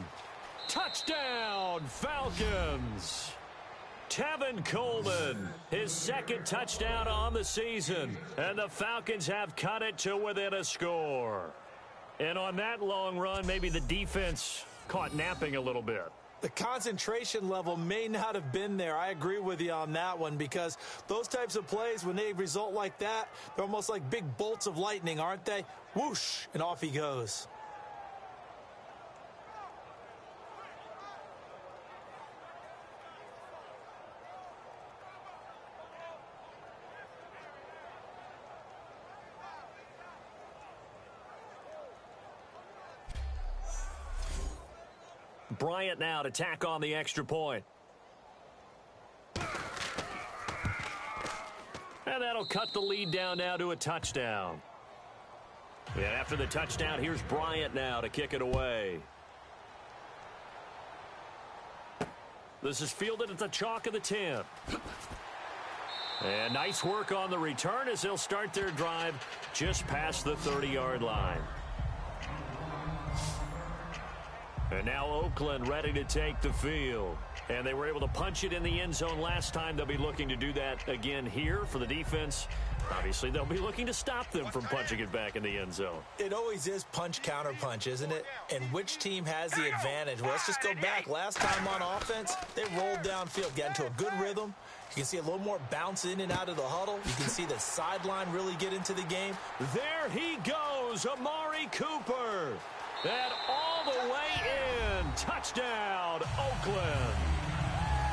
Touchdown, Falcons. Tevin Coleman, his second touchdown on the season, and the Falcons have cut it to within a score. And on that long run, maybe the defense caught napping a little bit. The concentration level may not have been there. I agree with you on that one, because those types of plays, when they result like that, they're almost like big bolts of lightning, aren't they? Whoosh, and off he goes. Bryant now to tack on the extra point. And that'll cut the lead down now to a touchdown. And after the touchdown, here's Bryant now to kick it away. This is fielded at the chalk of the 10. And nice work on the return as they'll start their drive just past the 30-yard line. And now Oakland ready to take the field. And they were able to punch it in the end zone last time. They'll be looking to do that again here for the defense. Obviously, they'll be looking to stop them from punching it back in the end zone. It always is punch, counter punch, isn't it? And which team has the advantage? Well, let's just go back. Last time on offense, they rolled downfield, got into a good rhythm. You can see a little more bounce in and out of the huddle. You can see the sideline really get into the game. There he goes, Amari Cooper. And all the way in. Touchdown, Oakland.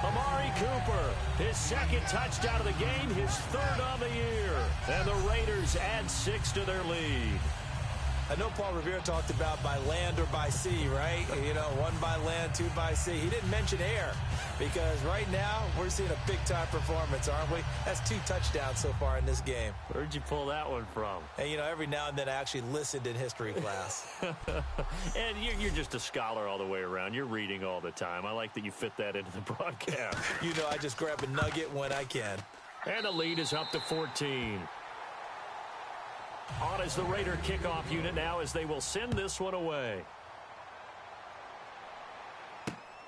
Amari Cooper, his second touchdown of the game, his third on the year. And the Raiders add 6 to their lead. I know Paul Revere talked about by land or by sea, right? You know, 1 by land, 2 by sea. He didn't mention air, because right now we're seeing a big-time performance, aren't we? That's 2 touchdowns so far in this game. Where'd you pull that one from? And, you know, every now and then I actually listened in history class. And you're just a scholar all the way around. You're reading all the time. I like that you fit that into the broadcast. You know, I just grab a nugget when I can. And the lead is up to 14. On is the Raider kickoff unit now as they will send this one away.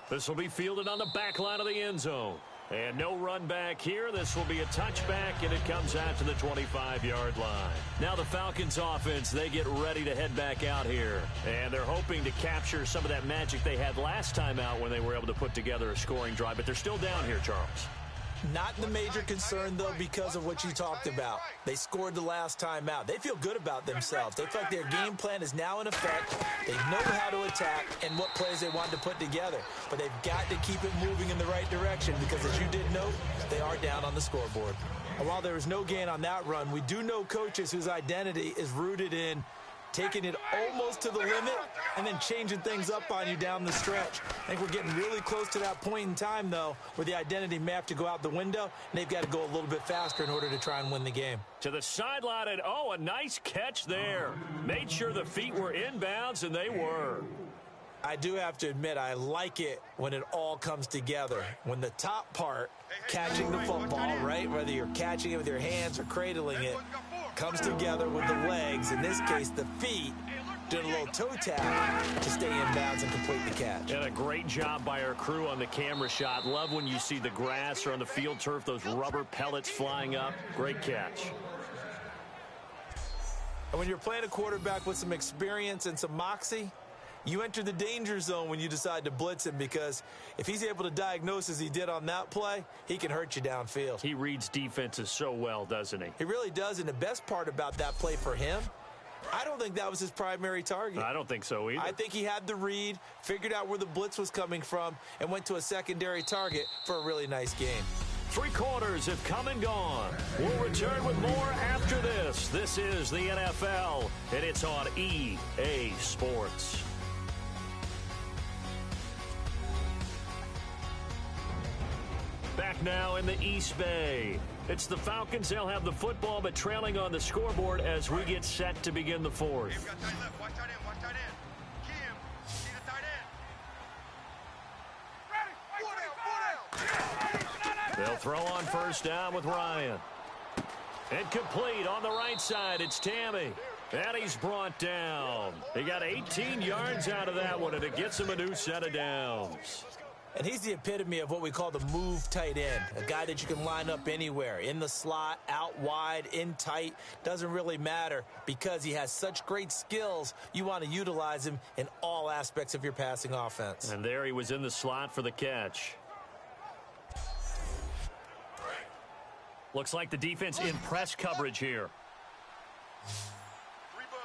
This will be fielded on the back line of the end zone. And no run back here. This will be a touchback, and it comes out to the 25-yard line. Now the Falcons offense, they get ready to head back out here. And they're hoping to capture some of that magic they had last time out when they were able to put together a scoring drive. But they're still down here, Charles. Not the major concern, though, because of what you talked about. They scored the last time out. They feel good about themselves. They feel like their game plan is now in effect. They know how to attack and what plays they want to put together. But they've got to keep it moving in the right direction because, as you did note, they are down on the scoreboard. And while there was no gain on that run, we do know coaches whose identity is rooted in taking it almost to the limit and then changing things up on you down the stretch. I think we're getting really close to that point in time, though, where the identity may have to go out the window, and they've got to go a little bit faster in order to try and win the game. To the sideline, and a nice catch there. Made sure the feet were inbounds, and they were. I do have to admit, I like it when it all comes together. When the top part, catching the football, right, whether you're catching it with your hands or cradling it, comes together with the legs, in this case the feet, doing a little toe tap to stay in bounds and complete the catch. And a great job by our crew on the camera shot. Love when you see the grass or on the field turf, those rubber pellets flying up. Great catch. And when you're playing a quarterback with some experience and some moxie, you enter the danger zone when you decide to blitz him, because if he's able to diagnose as he did on that play, he can hurt you downfield. He reads defenses so well, doesn't he? He really does, and the best part about that play for him, I don't think that was his primary target. I don't think so either. I think he had the read, figured out where the blitz was coming from, and went to a secondary target for a really nice game. 3 quarters have come and gone. We'll return with more after this. This is the NFL, and it's on EA Sports. Back now in the East Bay. It's the Falcons. They'll have the football, but trailing on the scoreboard as we get set to begin the fourth. Hey, we got tight left. Watch tight end. Watch tight end. Kim, see the tight end. Ready. They'll throw on first down with Ryan. And complete on the right side. It's Tammy. And he's brought down. He got 18 yards out of that one, and it gets him a new set of downs. And he's the epitome of what we call the move tight end, a guy that you can line up anywhere, in the slot, out wide, in tight, doesn't really matter because he has such great skills. You want to utilize him in all aspects of your passing offense. And there he was in the slot for the catch. Looks like the defense in press coverage here. Three buzz.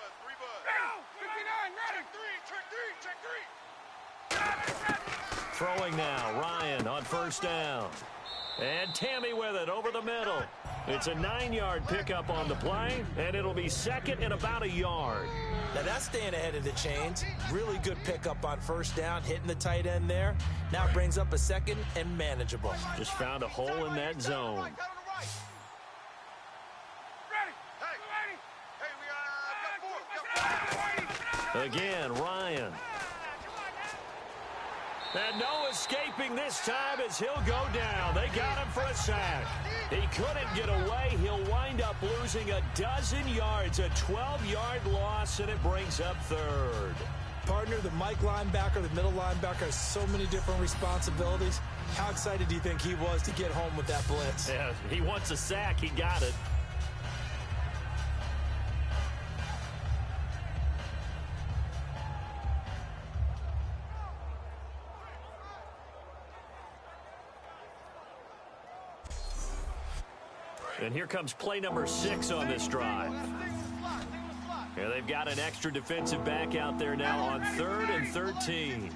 59, ready. Check three. Throwing now, Ryan on first down. And Tammy with it over the middle. It's a 9-yard pickup on the play, and it'll be second and about a yard. Now that's staying ahead of the chains. Really good pickup on first down, hitting the tight end there. Now brings up a second and manageable. Just found a hole in that zone. Again, Ryan. And no escaping this time as he'll go down. They got him for a sack. He couldn't get away. He'll wind up losing a dozen yards, a 12-yard loss, and it brings up third. Partner, the Mike linebacker, the middle linebacker has so many different responsibilities. How excited do you think he was to get home with that blitz? Yeah, he wants a sack. He got it. And here comes play number 6 on this drive. Yeah, they've got an extra defensive back out there now on 3rd and 13.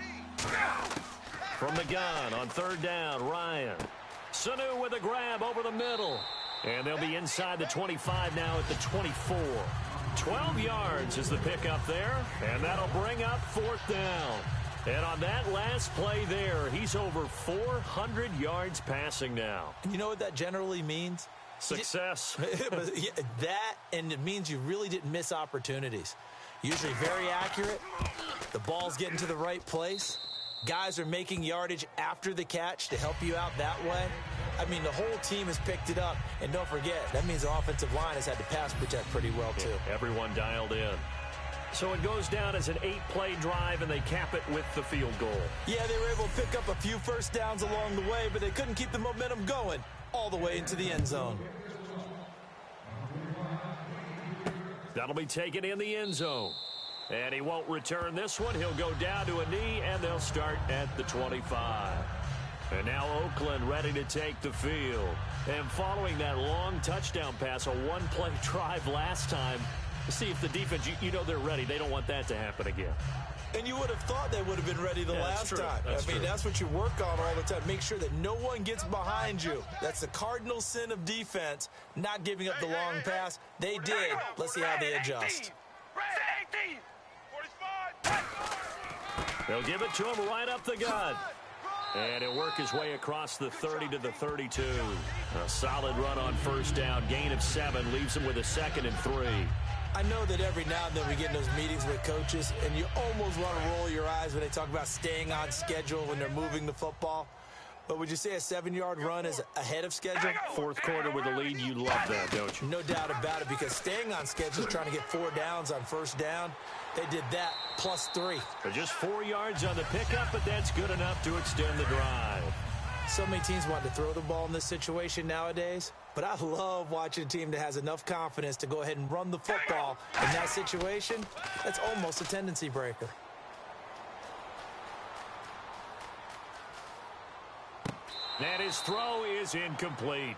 From the gun on 3rd down, Ryan. Sanu with a grab over the middle. And they'll be inside the 25 now at the 24. 12 yards is the pickup there. And that'll bring up 4th down. And on that last play there, he's over 400 yards passing now. And you know what that generally means? Success. That, and it means you really didn't miss opportunities. Usually very accurate. The ball's getting to the right place. Guys are making yardage after the catch to help you out that way. I mean, the whole team has picked it up. And don't forget, that means the offensive line has had to pass protect pretty well, too. Everyone dialed in. So it goes down as an 8-play drive, and they cap it with the field goal. Yeah, they were able to pick up a few first downs along the way, but they couldn't keep the momentum going all the way into the end zone. That'll be taken in the end zone. And he won't return this one. He'll go down to a knee, and they'll start at the 25. And now Oakland ready to take the field. And following that long touchdown pass, a one-play drive last time, see if the defense, you know they're ready. They don't want that to happen again. And you would have thought they would have been ready the last time. That's what you work on all the time. Make sure that no one gets behind you. That's the cardinal sin of defense, not giving up the long pass. They did. Let's see how they adjust. They'll give it to him right up the gut. And he'll work his way across the 30 to the 32. A solid run on first down. Gain of 7 leaves him with a 2nd and 3. I know that every now and then we get in those meetings with coaches, and you almost want to roll your eyes when they talk about staying on schedule when they're moving the football. But would you say a 7-yard run is ahead of schedule? Fourth quarter with a lead, you love that, don't you? No doubt about it, because staying on schedule is trying to get 4 downs on first down. They did that plus 3. But just 4 yards on the pickup, but that's good enough to extend the drive. So many teams want to throw the ball in this situation nowadays, but I love watching a team that has enough confidence to go ahead and run the football. In that situation, that's almost a tendency breaker. And his throw is incomplete.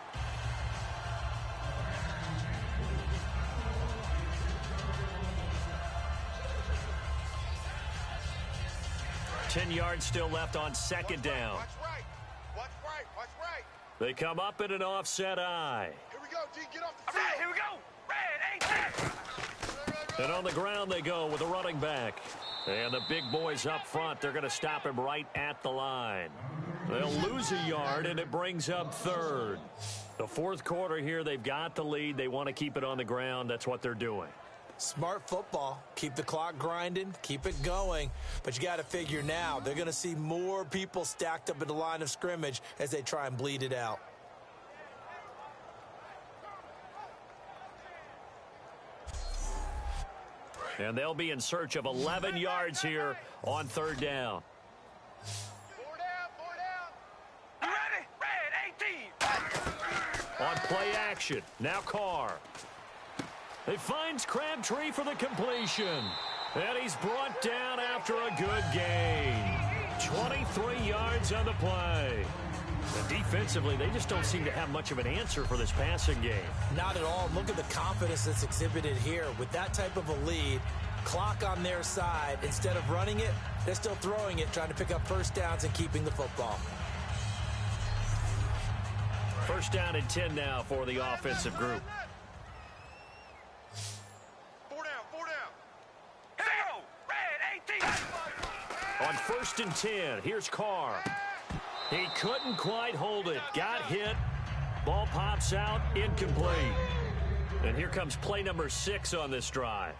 Ten yards still left on second down. Watch right. Watch right. Watch right. They come up in an offset eye. Here we go, G. Get off the field. All right, here we go. Red, 8. And on the ground they go with a running back. And the big boys up front, they're going to stop him right at the line. They'll lose a yard, and it brings up 3rd. The fourth quarter here, they've got the lead. They want to keep it on the ground. That's what they're doing. Smart football. Keep the clock grinding. Keep it going. But you got to figure now, they're going to see more people stacked up at the line of scrimmage as they try and bleed it out. And they'll be in search of 11 yards here on 3rd down. 4 down. You ready? Red, 18. On play action, now Carr. He finds Crabtree for the completion. And he's brought down after a good gain. 23 yards on the play. And defensively, they just don't seem to have much of an answer for this passing game. Not at all. Look at the confidence that's exhibited here. With that type of a lead, clock on their side, instead of running it, they're still throwing it, trying to pick up first downs and keeping the football. First down and 10 now for the offensive group. 4 down. 4 down. Here we go. Red, 18. On 1st and 10, here's Carr. He couldn't quite hold it. Got hit. Ball pops out. Incomplete. And here comes play number 6 on this drive.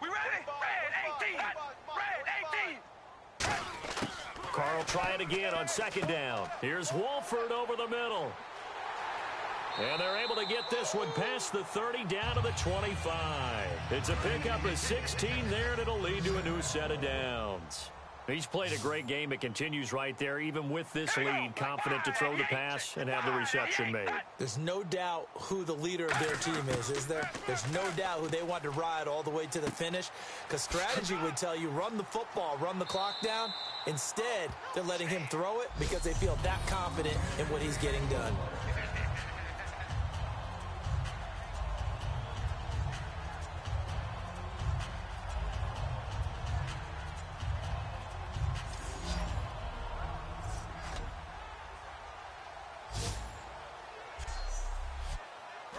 We ready? Red, 18. Red, 18. Carr will try it again on 2nd down. Here's Wolford over the middle. And they're able to get this one past the 30 down to the 25. It's a pickup of 16 there, and it'll lead to a new set of downs. He's played a great game. It continues right there, even with this lead, confident to throw the pass and have the reception made. There's no doubt who the leader of their team is there? There's no doubt who they want to ride all the way to the finish, because strategy would tell you run the football, run the clock down. Instead, they're letting him throw it because they feel that confident in what he's getting done.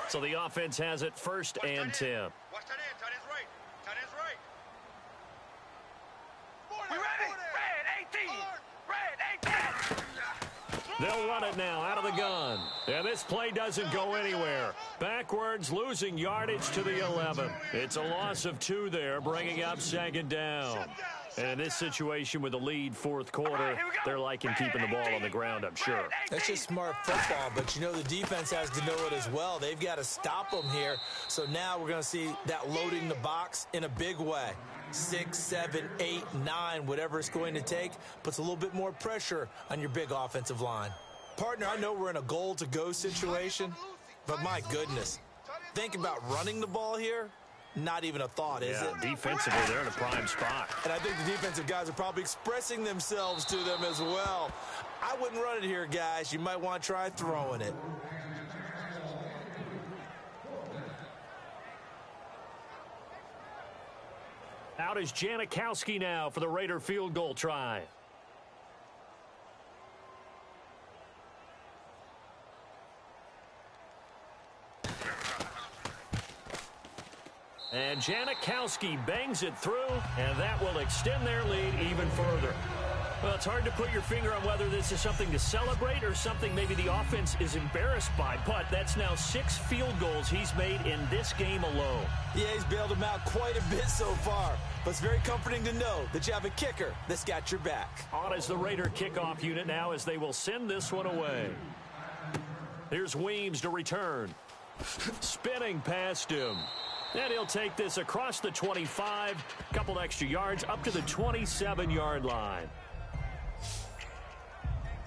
So the offense has it 1st and 10. Watch tight end. Tight end's right. Tight end's right. We ready? Red, 18. Red, 18. They'll run it now out of the gun. And this play doesn't go anywhere. Backwards, losing yardage to the 11. It's a loss of 2 there, bringing up 2nd down. And in this situation with the lead fourth quarter, they're liking keeping the ball on the ground, I'm sure. That's just smart football, but you know the defense has to know it as well. They've got to stop them here. So now we're going to see that loading the box in a big way. 6, 7, 8, 9, whatever it's going to take, puts a little bit more pressure on your big offensive line. Partner, I know we're in a goal-to-go situation, but my goodness, think about running the ball here. Not even a thought, is it? Defensively, they're in a prime spot. And I think the defensive guys are probably expressing themselves to them as well. I wouldn't run it here, guys. You might want to try throwing it. Out is Janikowski now for the Raider field goal try. And Janikowski bangs it through, and that will extend their lead even further. Well, it's hard to put your finger on whether this is something to celebrate or something maybe the offense is embarrassed by, but that's now 6 field goals he's made in this game alone. Yeah, he's bailed them out quite a bit so far, but it's very comforting to know that you have a kicker that's got your back. On is the Raider kickoff unit now as they will send this one away. Here's Weems to return. Spinning past him. And he'll take this across the 25, a couple extra yards, up to the 27-yard line.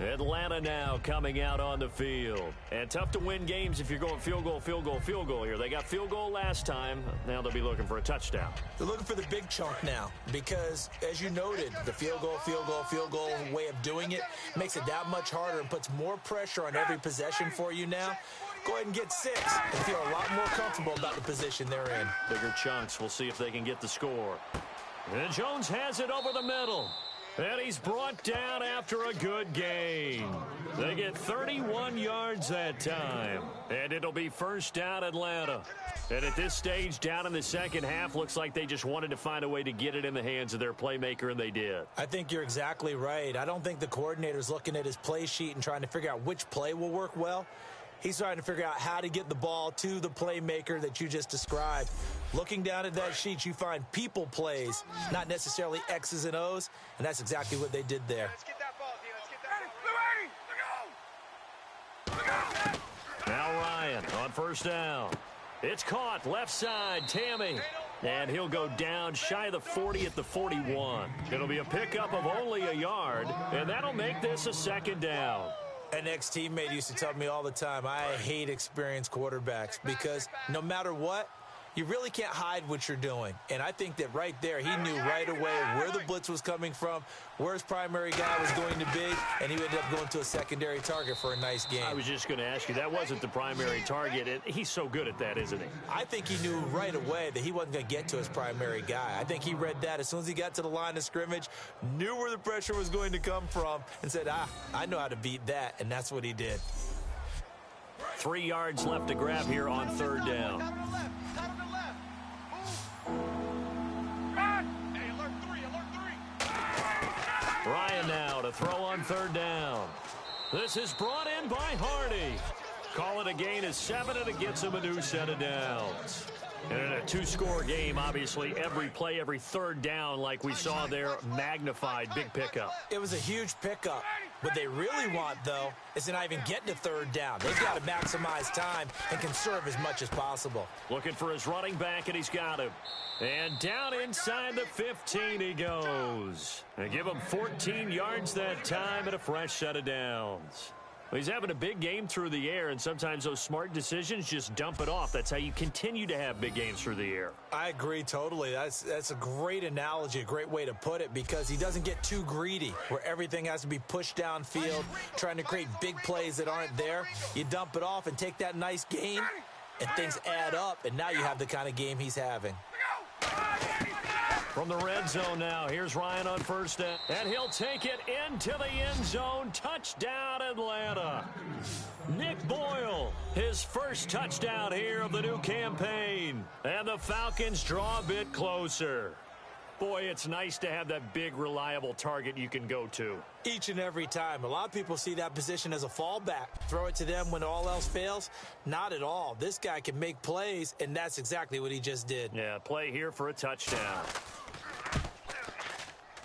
Atlanta now coming out on the field. And tough to win games if you're going field goal, field goal, field goal here. They got field goal last time. Now they'll be looking for a touchdown. They're looking for the big chunk now because, as you noted, the field goal way of doing it makes it that much harder and puts more pressure on every possession for you now. Go ahead and get 6 and feel a lot more comfortable about the position they're in. Bigger chunks. We'll see if they can get the score. And Jones has it over the middle. And he's brought down after a good gain. They get 31 yards that time. And it'll be first down Atlanta. And at this stage, down in the second half, looks like they just wanted to find a way to get it in the hands of their playmaker, and they did. I think you're exactly right. I don't think the coordinator's looking at his play sheet and trying to figure out which play will work well. He's trying to figure out how to get the ball to the playmaker that you just described. Looking down at that sheet, you find people plays, not necessarily X's and O's, and that's exactly what they did there. Let's get that ball, D. Let's get that ball. Ready? Go! Now Ryan on first down. It's caught left side, Tammy. And he'll go down shy of the 40 at the 41. It'll be a pickup of only a yard, and that'll make this a second down. An ex-teammate used to tell me all the time, I hate experienced quarterbacks because no matter what, you really can't hide what you're doing. And I think that right there, he knew right away where the blitz was coming from, where his primary guy was going to be, and he ended up going to a secondary target for a nice game. I was just going to ask you, that wasn't the primary target. And he's so good at that, isn't he? I think he knew right away that he wasn't going to get to his primary guy. I think he read that as soon as he got to the line of scrimmage, knew where the pressure was going to come from, and said, I know how to beat that, and that's what he did. 3 yards left to grab here on third down. Ryan now to throw on third down. This is brought in by Hardy. Call it a gain of 7, and it gets him a new set of downs. And in a 2-score game, obviously, every play, every third down, like we saw there, magnified, big pickup. It was a huge pickup. What they really want, though, is to not even get to third down. They've got to maximize time and conserve as much as possible. Looking for his running back, and he's got him. And down inside the 15 he goes. And give him 14 yards that time and a fresh set of downs. He's having a big game through the air, and sometimes those smart decisions just dump it off. That's how you continue to have big games through the air. I agree totally. That's a great analogy, a great way to put it, because he doesn't get too greedy where everything has to be pushed downfield, trying to create big plays that aren't there. You dump it off and take that nice gain, and things add up, and now you have the kind of game he's having. From the red zone now, here's Ryan on first down. And he'll take it into the end zone. Touchdown, Atlanta. Nick Boyle, his first touchdown here of the new campaign. And the Falcons draw a bit closer. Boy, it's nice to have that big, reliable target you can go to. Each and every time. A lot of people see that position as a fallback. Throw it to them when all else fails. Not at all. This guy can make plays, and that's exactly what he just did. Yeah, play here for a touchdown.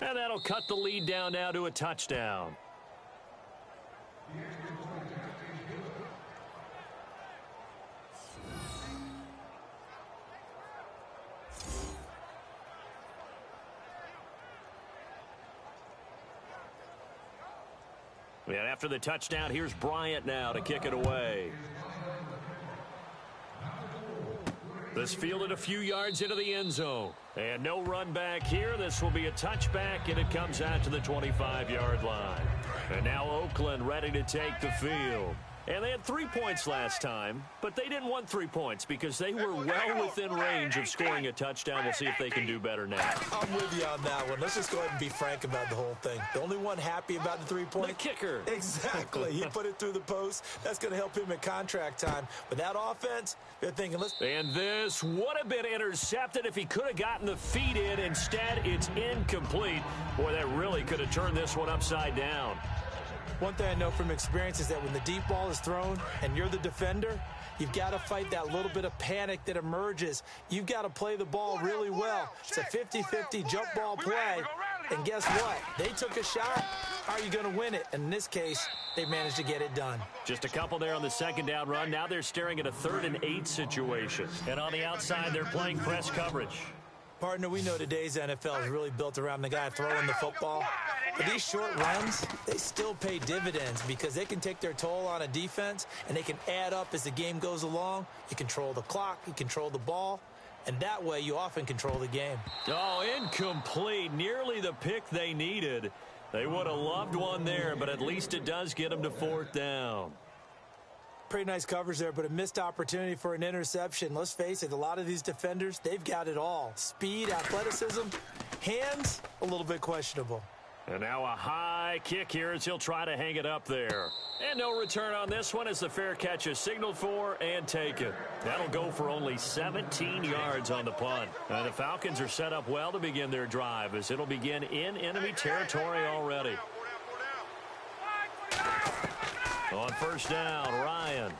And that'll cut the lead down now to a touchdown. And after the touchdown, here's Bryant now to kick it away. This fielded a few yards into the end zone. And no run back here. This will be a touchback, and it comes out to the 25-yard line. And now Oakland ready to take the field. And they had 3 points last time, but they didn't want 3 points because they were well within range of scoring a touchdown. We'll see if they can do better now. I'm with you on that one. Let's just go ahead and be frank about the whole thing. The only one happy about the 3 points? The kicker. Exactly. He put it through the post. That's going to help him at contract time. But that offense, they're thinking, let's... And this would have been intercepted if he could have gotten the feet in. Instead, it's incomplete. Boy, that really could have turned this one upside down. One thing I know from experience is that when the deep ball is thrown and you're the defender, you've got to fight that little bit of panic that emerges. You've got to play the ball really well. It's a 50-50 jump ball play. And guess what? They took a shot. How are you going to win it? And in this case, they managed to get it done. Just a couple there on the second down run. Now they're staring at a 3rd and 8 situation. And on the outside, they're playing press coverage. Partner, we know today's NFL is really built around the guy throwing the football. But these short runs, they still pay dividends because they can take their toll on a defense and they can add up as the game goes along. You control the clock, you control the ball, and that way you often control the game. Oh, incomplete. Nearly the pick they needed. They would have loved one there, but at least it does get them to 4th down. Pretty nice coverage there, but a missed opportunity for an interception. Let's face it, a lot of these defenders, they've got it all. Speed, athleticism, hands, a little bit questionable. And now a high kick here as he'll try to hang it up there. And no return on this one as the fair catch is signaled for and taken. That'll go for only 17 yards on the punt. And the Falcons are set up well to begin their drive as it'll begin in enemy territory already. On first down, Ryan.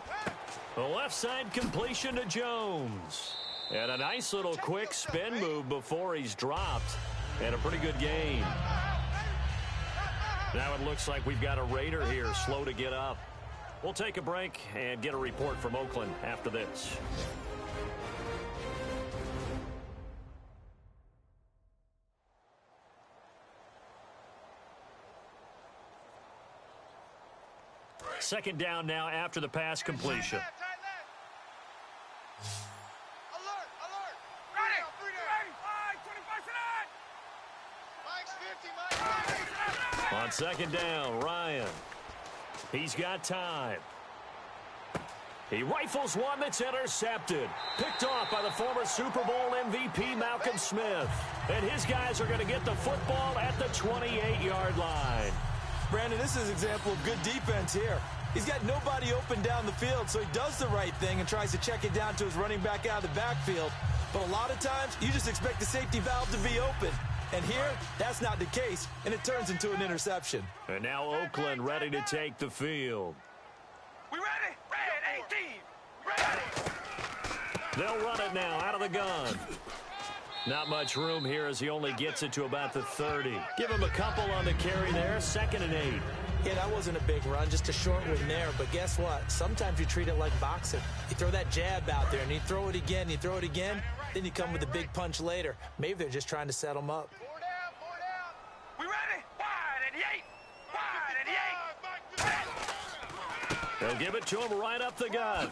The left side completion to Jones. And a nice little quick spin move before he's dropped. And a pretty good gain. Now it looks like we've got a Raider here slow to get up. We'll take a break and get a report from Oakland after this. Second down now after the pass completion. On second down, Ryan. He's got time. He rifles one that's intercepted. Picked off by the former Super Bowl MVP, Malcolm Smith. And his guys are going to get the football at the 28-yard line. Brandon, this is an example of good defense here. He's got nobody open down the field, so he does the right thing and tries to check it down to his running back out of the backfield. But a lot of times, you just expect the safety valve to be open. And here, that's not the case, and it turns into an interception. And now Oakland ready to take the field. We ready? Red 18. Ready. They'll run it now out of the gun. Not much room here as he only gets it to about the 30. Give him a couple on the carry there, 2nd and 8. Yeah, that wasn't a big run, just a short one there. But guess what? Sometimes you treat it like boxing. You throw that jab out there, and you throw it again, you throw it again, then you come with a big punch later. Maybe they're just trying to set them up. 4 down, 4 down. We ready? Wide and 8. Wide and 8. They'll give it to him right up the gut.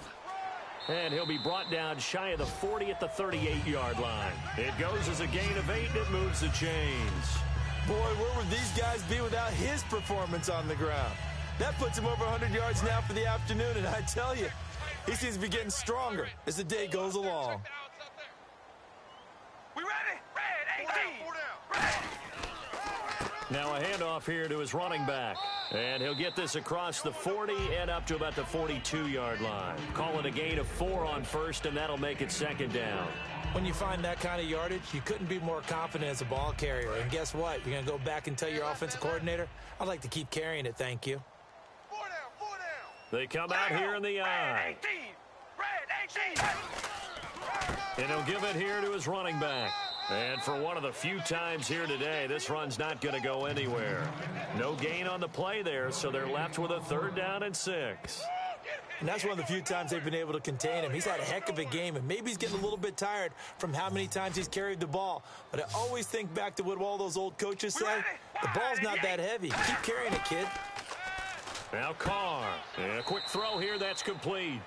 And he'll be brought down shy of the 40 at the 38-yard line. It goes as a gain of 8, and it moves the chains. Boy, where would these guys be without his performance on the ground? That puts him over 100 yards now for the afternoon, and I tell you, he seems to be getting stronger as the day goes along. We ready? Red 18. Red. Now a handoff here to his running back. And he'll get this across the 40 and up to about the 42-yard line. Call it a gain of 4 on first, and that'll make it 2nd down. When you find that kind of yardage, you couldn't be more confident as a ball carrier. And guess what? You're going to go back and tell your offensive coordinator, I'd like to keep carrying it, thank you. 4 down, 4 down. They come out here in the eye. Red 18. Red 18. And he'll give it here to his running back. And for one of the few times here today, this run's not going to go anywhere. No gain on the play there, so they're left with a 3rd down and 6. And that's one of the few times they've been able to contain him. He's had a heck of a game, and maybe he's getting a little bit tired from how many times he's carried the ball. But I always think back to what all those old coaches say. The ball's not that heavy. Keep carrying it, kid. Now Carr. And a quick throw here. That's complete.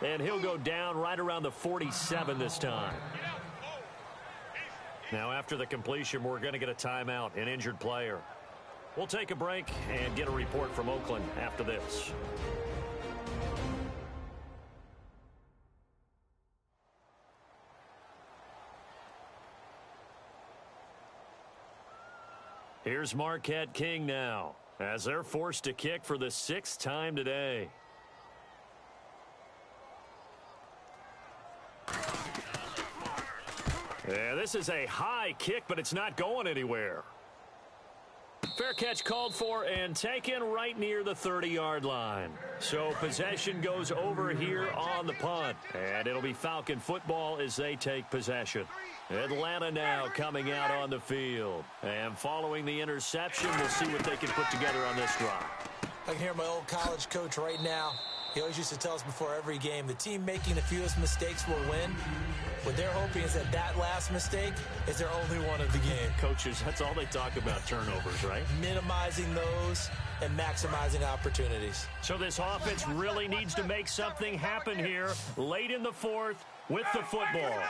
And he'll go down right around the 47 this time. Now after the completion, we're going to get a timeout, an injured player. We'll take a break and get a report from Oakland after this. Here's Marquette King now, as they're forced to kick for the 6th time today. Yeah, this is a high kick, but it's not going anywhere. Fair catch called for and taken right near the 30-yard line. So possession goes over here on the punt. And it'll be Falcon football as they take possession. Atlanta now coming out on the field. And following the interception, we'll see what they can put together on this drive. I can hear my old college coach right now. He always used to tell us before every game, the team making the fewest mistakes will win. What they're hoping is that last mistake is their only one of the game. Coaches, that's all they talk about, turnovers, right? Minimizing those and maximizing opportunities. So this offense really needs to make something happen here late in the 4th with the football.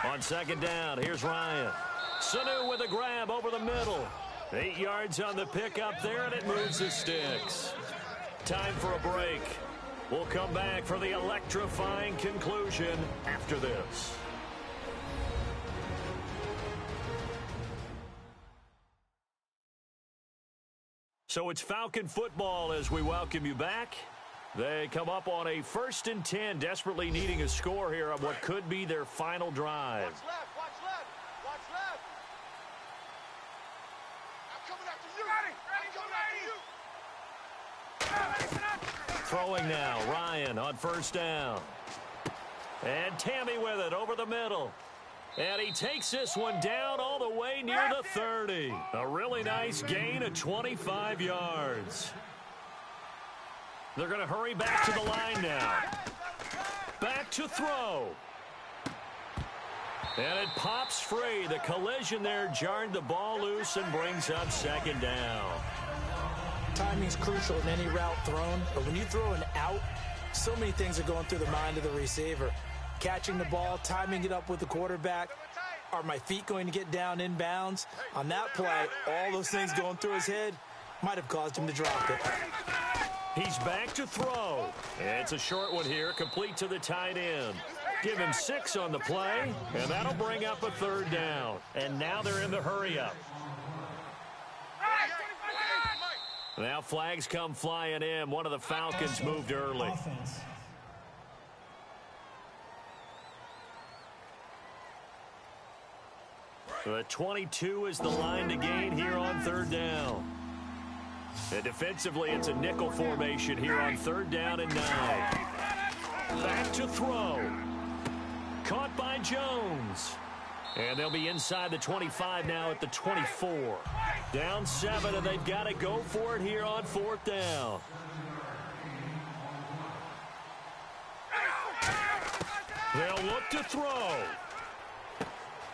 On 2nd down, here's Ryan. Sanu with a grab over the middle. 8 yards on the pickup there, and it moves the sticks. Time for a break. We'll come back for the electrifying conclusion after this. So it's Falcon football as we welcome you back. They come up on a 1st and 10, desperately needing a score here on what could be their final drive. Watch left, watch left, watch left. I'm coming after you. I'm coming after you. Throwing now, Ryan on 1st down. And Tammy with it over the middle. And he takes this one down all the way near the 30. A really nice gain of 25 yards. They're going to hurry back to the line now. Back to throw. And it pops free. The collision there jarred the ball loose and brings up 2nd down. Timing's crucial in any route thrown, but when you throw an out, so many things are going through the mind of the receiver. Catching the ball, timing it up with the quarterback. Are my feet going to get down in bounds? On that play, all those things going through his head might have caused him to drop it. He's back to throw. It's a short one here, complete to the tight end. Give him 6 on the play, and that'll bring up a 3rd down. And now they're in the hurry-up. Now flags come flying in. One of the Falcons moved early. Offense. The 22 is the line to gain here on 3rd down. And defensively, it's a nickel formation here on 3rd down and 9. Back to throw. Caught by Jones. And they'll be inside the 25 now at the 24. Down 7, and they've got to go for it here on 4th down. They'll look to throw.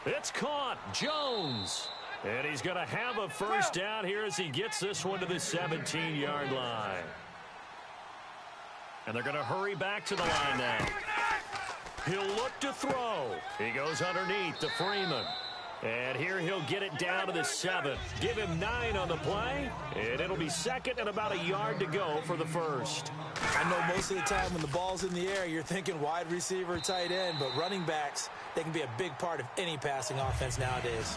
It's caught. Jones. And he's going to have a 1st down here as he gets this one to the 17-yard line. And they're going to hurry back to the line now. He'll look to throw. He goes underneath to Freeman. And here he'll get it down to the 7. Give him 9 on the play. And it'll be 2nd and about a yard to go for the 1st. I know most of the time when the ball's in the air, you're thinking wide receiver, tight end, but running backs, they can be a big part of any passing offense nowadays.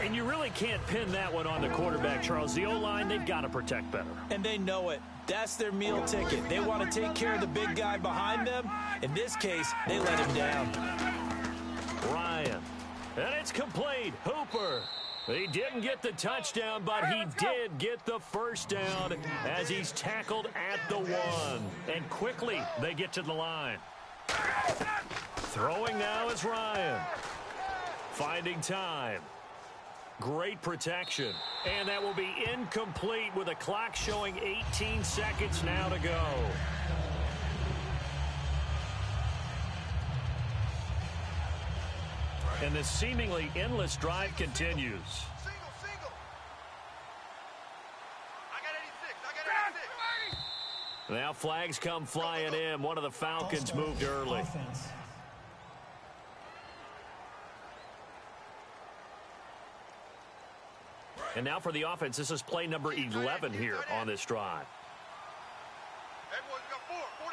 And you really can't pin that one on the quarterback, Charles. The O-line, they've got to protect better. And they know it. That's their meal ticket. They want to take care of the big guy behind them. In this case, they let him down. Ryan. And it's complete. Hooper. He didn't get the touchdown, but he did get the 1st down as he's tackled at the 1. And quickly, they get to the line. Throwing now is Ryan. Finding time. Great protection. And that will be incomplete with a clock showing 18 seconds now to go. And the seemingly endless drive continues. Single. I got 86. Now flags come flying in. One of the Falcons moved early. Offense. And now for the offense, this is play number 11 here on this drive. Everyone, you got 4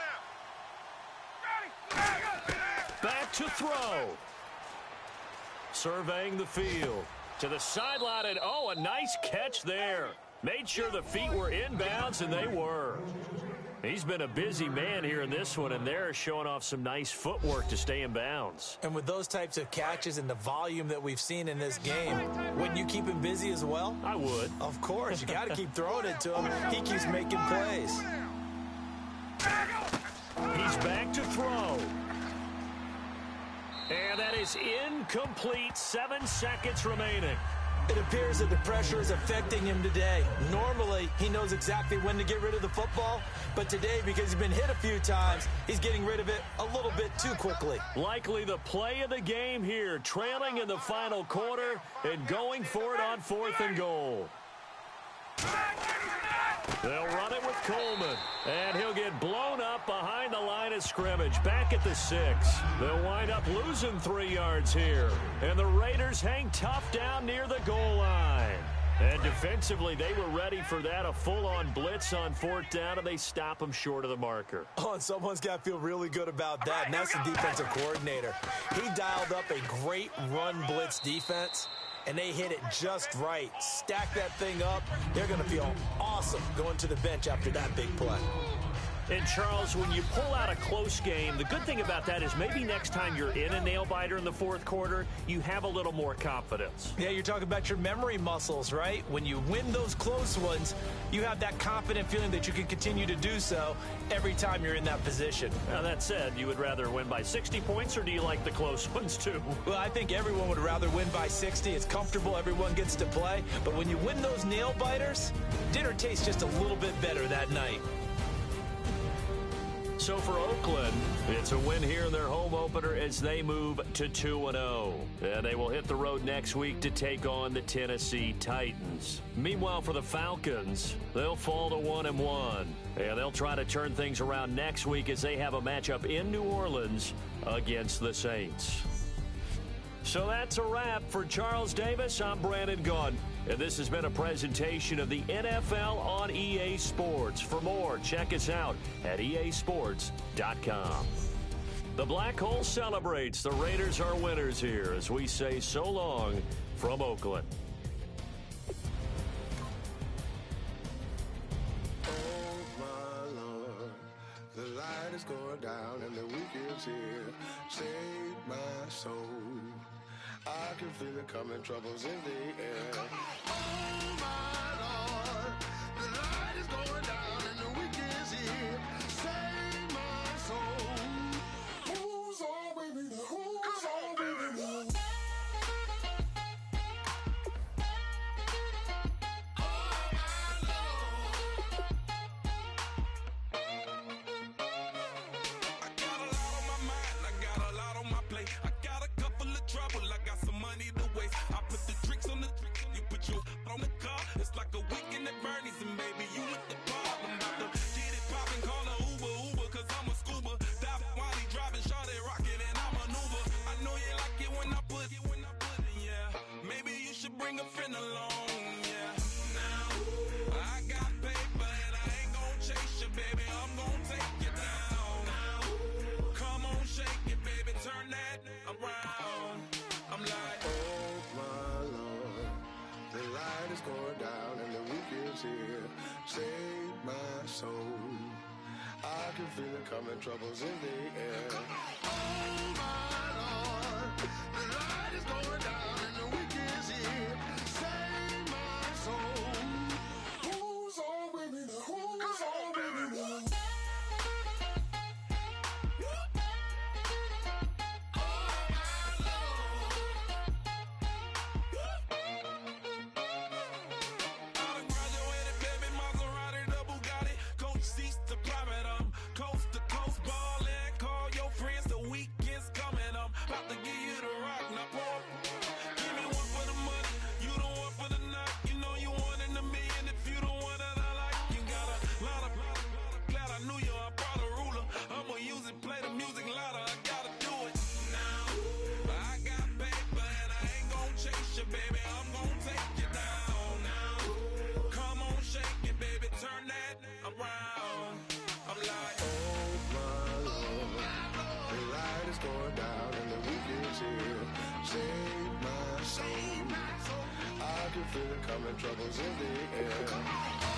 down. Back to throw. Surveying the field. To the sideline, and a nice catch there. Made sure the feet were inbounds, and they were. He's been a busy man here in this one, and they're showing off some nice footwork to stay in bounds. And with those types of catches and the volume that we've seen in this game, wouldn't you keep him busy as well? I would. Of course. You got to keep throwing it to him. He keeps making plays. He's back to throw. And that is incomplete. 7 seconds remaining. It appears that the pressure is affecting him today. Normally, he knows exactly when to get rid of the football, but today, because he's been hit a few times, he's getting rid of it a little bit too quickly. Likely the play of the game here, trailing in the final quarter and going for it on 4th and goal. They'll run it with Coleman, and he'll get blown up behind the line of scrimmage, back at the 6. They'll wind up losing 3 yards here, and the Raiders hang tough down near the goal line. And defensively, they were ready for that, a full-on blitz on 4th down, and they stop them short of the marker. Oh, and someone's got to feel really good about that, and that's the defensive coordinator. He dialed up a great run blitz defense, and they hit it just right. Stack that thing up. They're going to feel awesome going to the bench after that big play. And, Charles, when you pull out a close game, the good thing about that is maybe next time you're in a nail-biter in the 4th quarter, you have a little more confidence. Yeah, you're talking about your memory muscles, right? When you win those close ones, you have that confident feeling that you can continue to do so every time you're in that position. Now, that said, you would rather win by 60 points, or do you like the close ones, too? Well, I think everyone would rather win by 60. It's comfortable. Everyone gets to play. But when you win those nail-biters, dinner tastes just a little bit better that night. So for Oakland, it's a win here in their home opener as they move to 2-0. And they will hit the road next week to take on the Tennessee Titans. Meanwhile, for the Falcons, they'll fall to 1-1. And they'll try to turn things around next week as they have a matchup in New Orleans against the Saints. So that's a wrap. For Charles Davis, I'm Brandon Gaudin. And this has been a presentation of the NFL on EA Sports. For more, check us out at easports.com. The Black Hole celebrates. The Raiders are winners here as we say so long from Oakland. Oh, my Lord, the light is going down and the week is here. Save my soul. I can feel it coming, troubles in the air. Oh my Lord, the light is going down and the week is here. Save my soul. Who's all with me now? Who's all with me now? Oh my Lord. I got a lot on my mind, I got a lot on my plate. I got a couple of trouble, I got some money to waste. I put the tricks on the tricks, you put your on the car. It's like a weekend at Bernie's, and baby, you with the problem. About to get it poppin', call a Uber, cause I'm a scuba. Dive while he driving, shawty rockin', and I maneuver. I know you like it when I put it, yeah. Maybe you should bring a friend along, yeah. Now, I got paper, and I ain't gon' chase you, baby. I'm gon' take you down. Come on, shake it, baby, turn that around. I'm like, oh my Lord, the light is going down and the week is here. Save my soul. I can feel it coming, troubles in the air. Oh my Lord, the light is going down and the week is here. Save my soul. Who's all with me now? Who's all with me now? Oh can feel it coming, troubles in the air.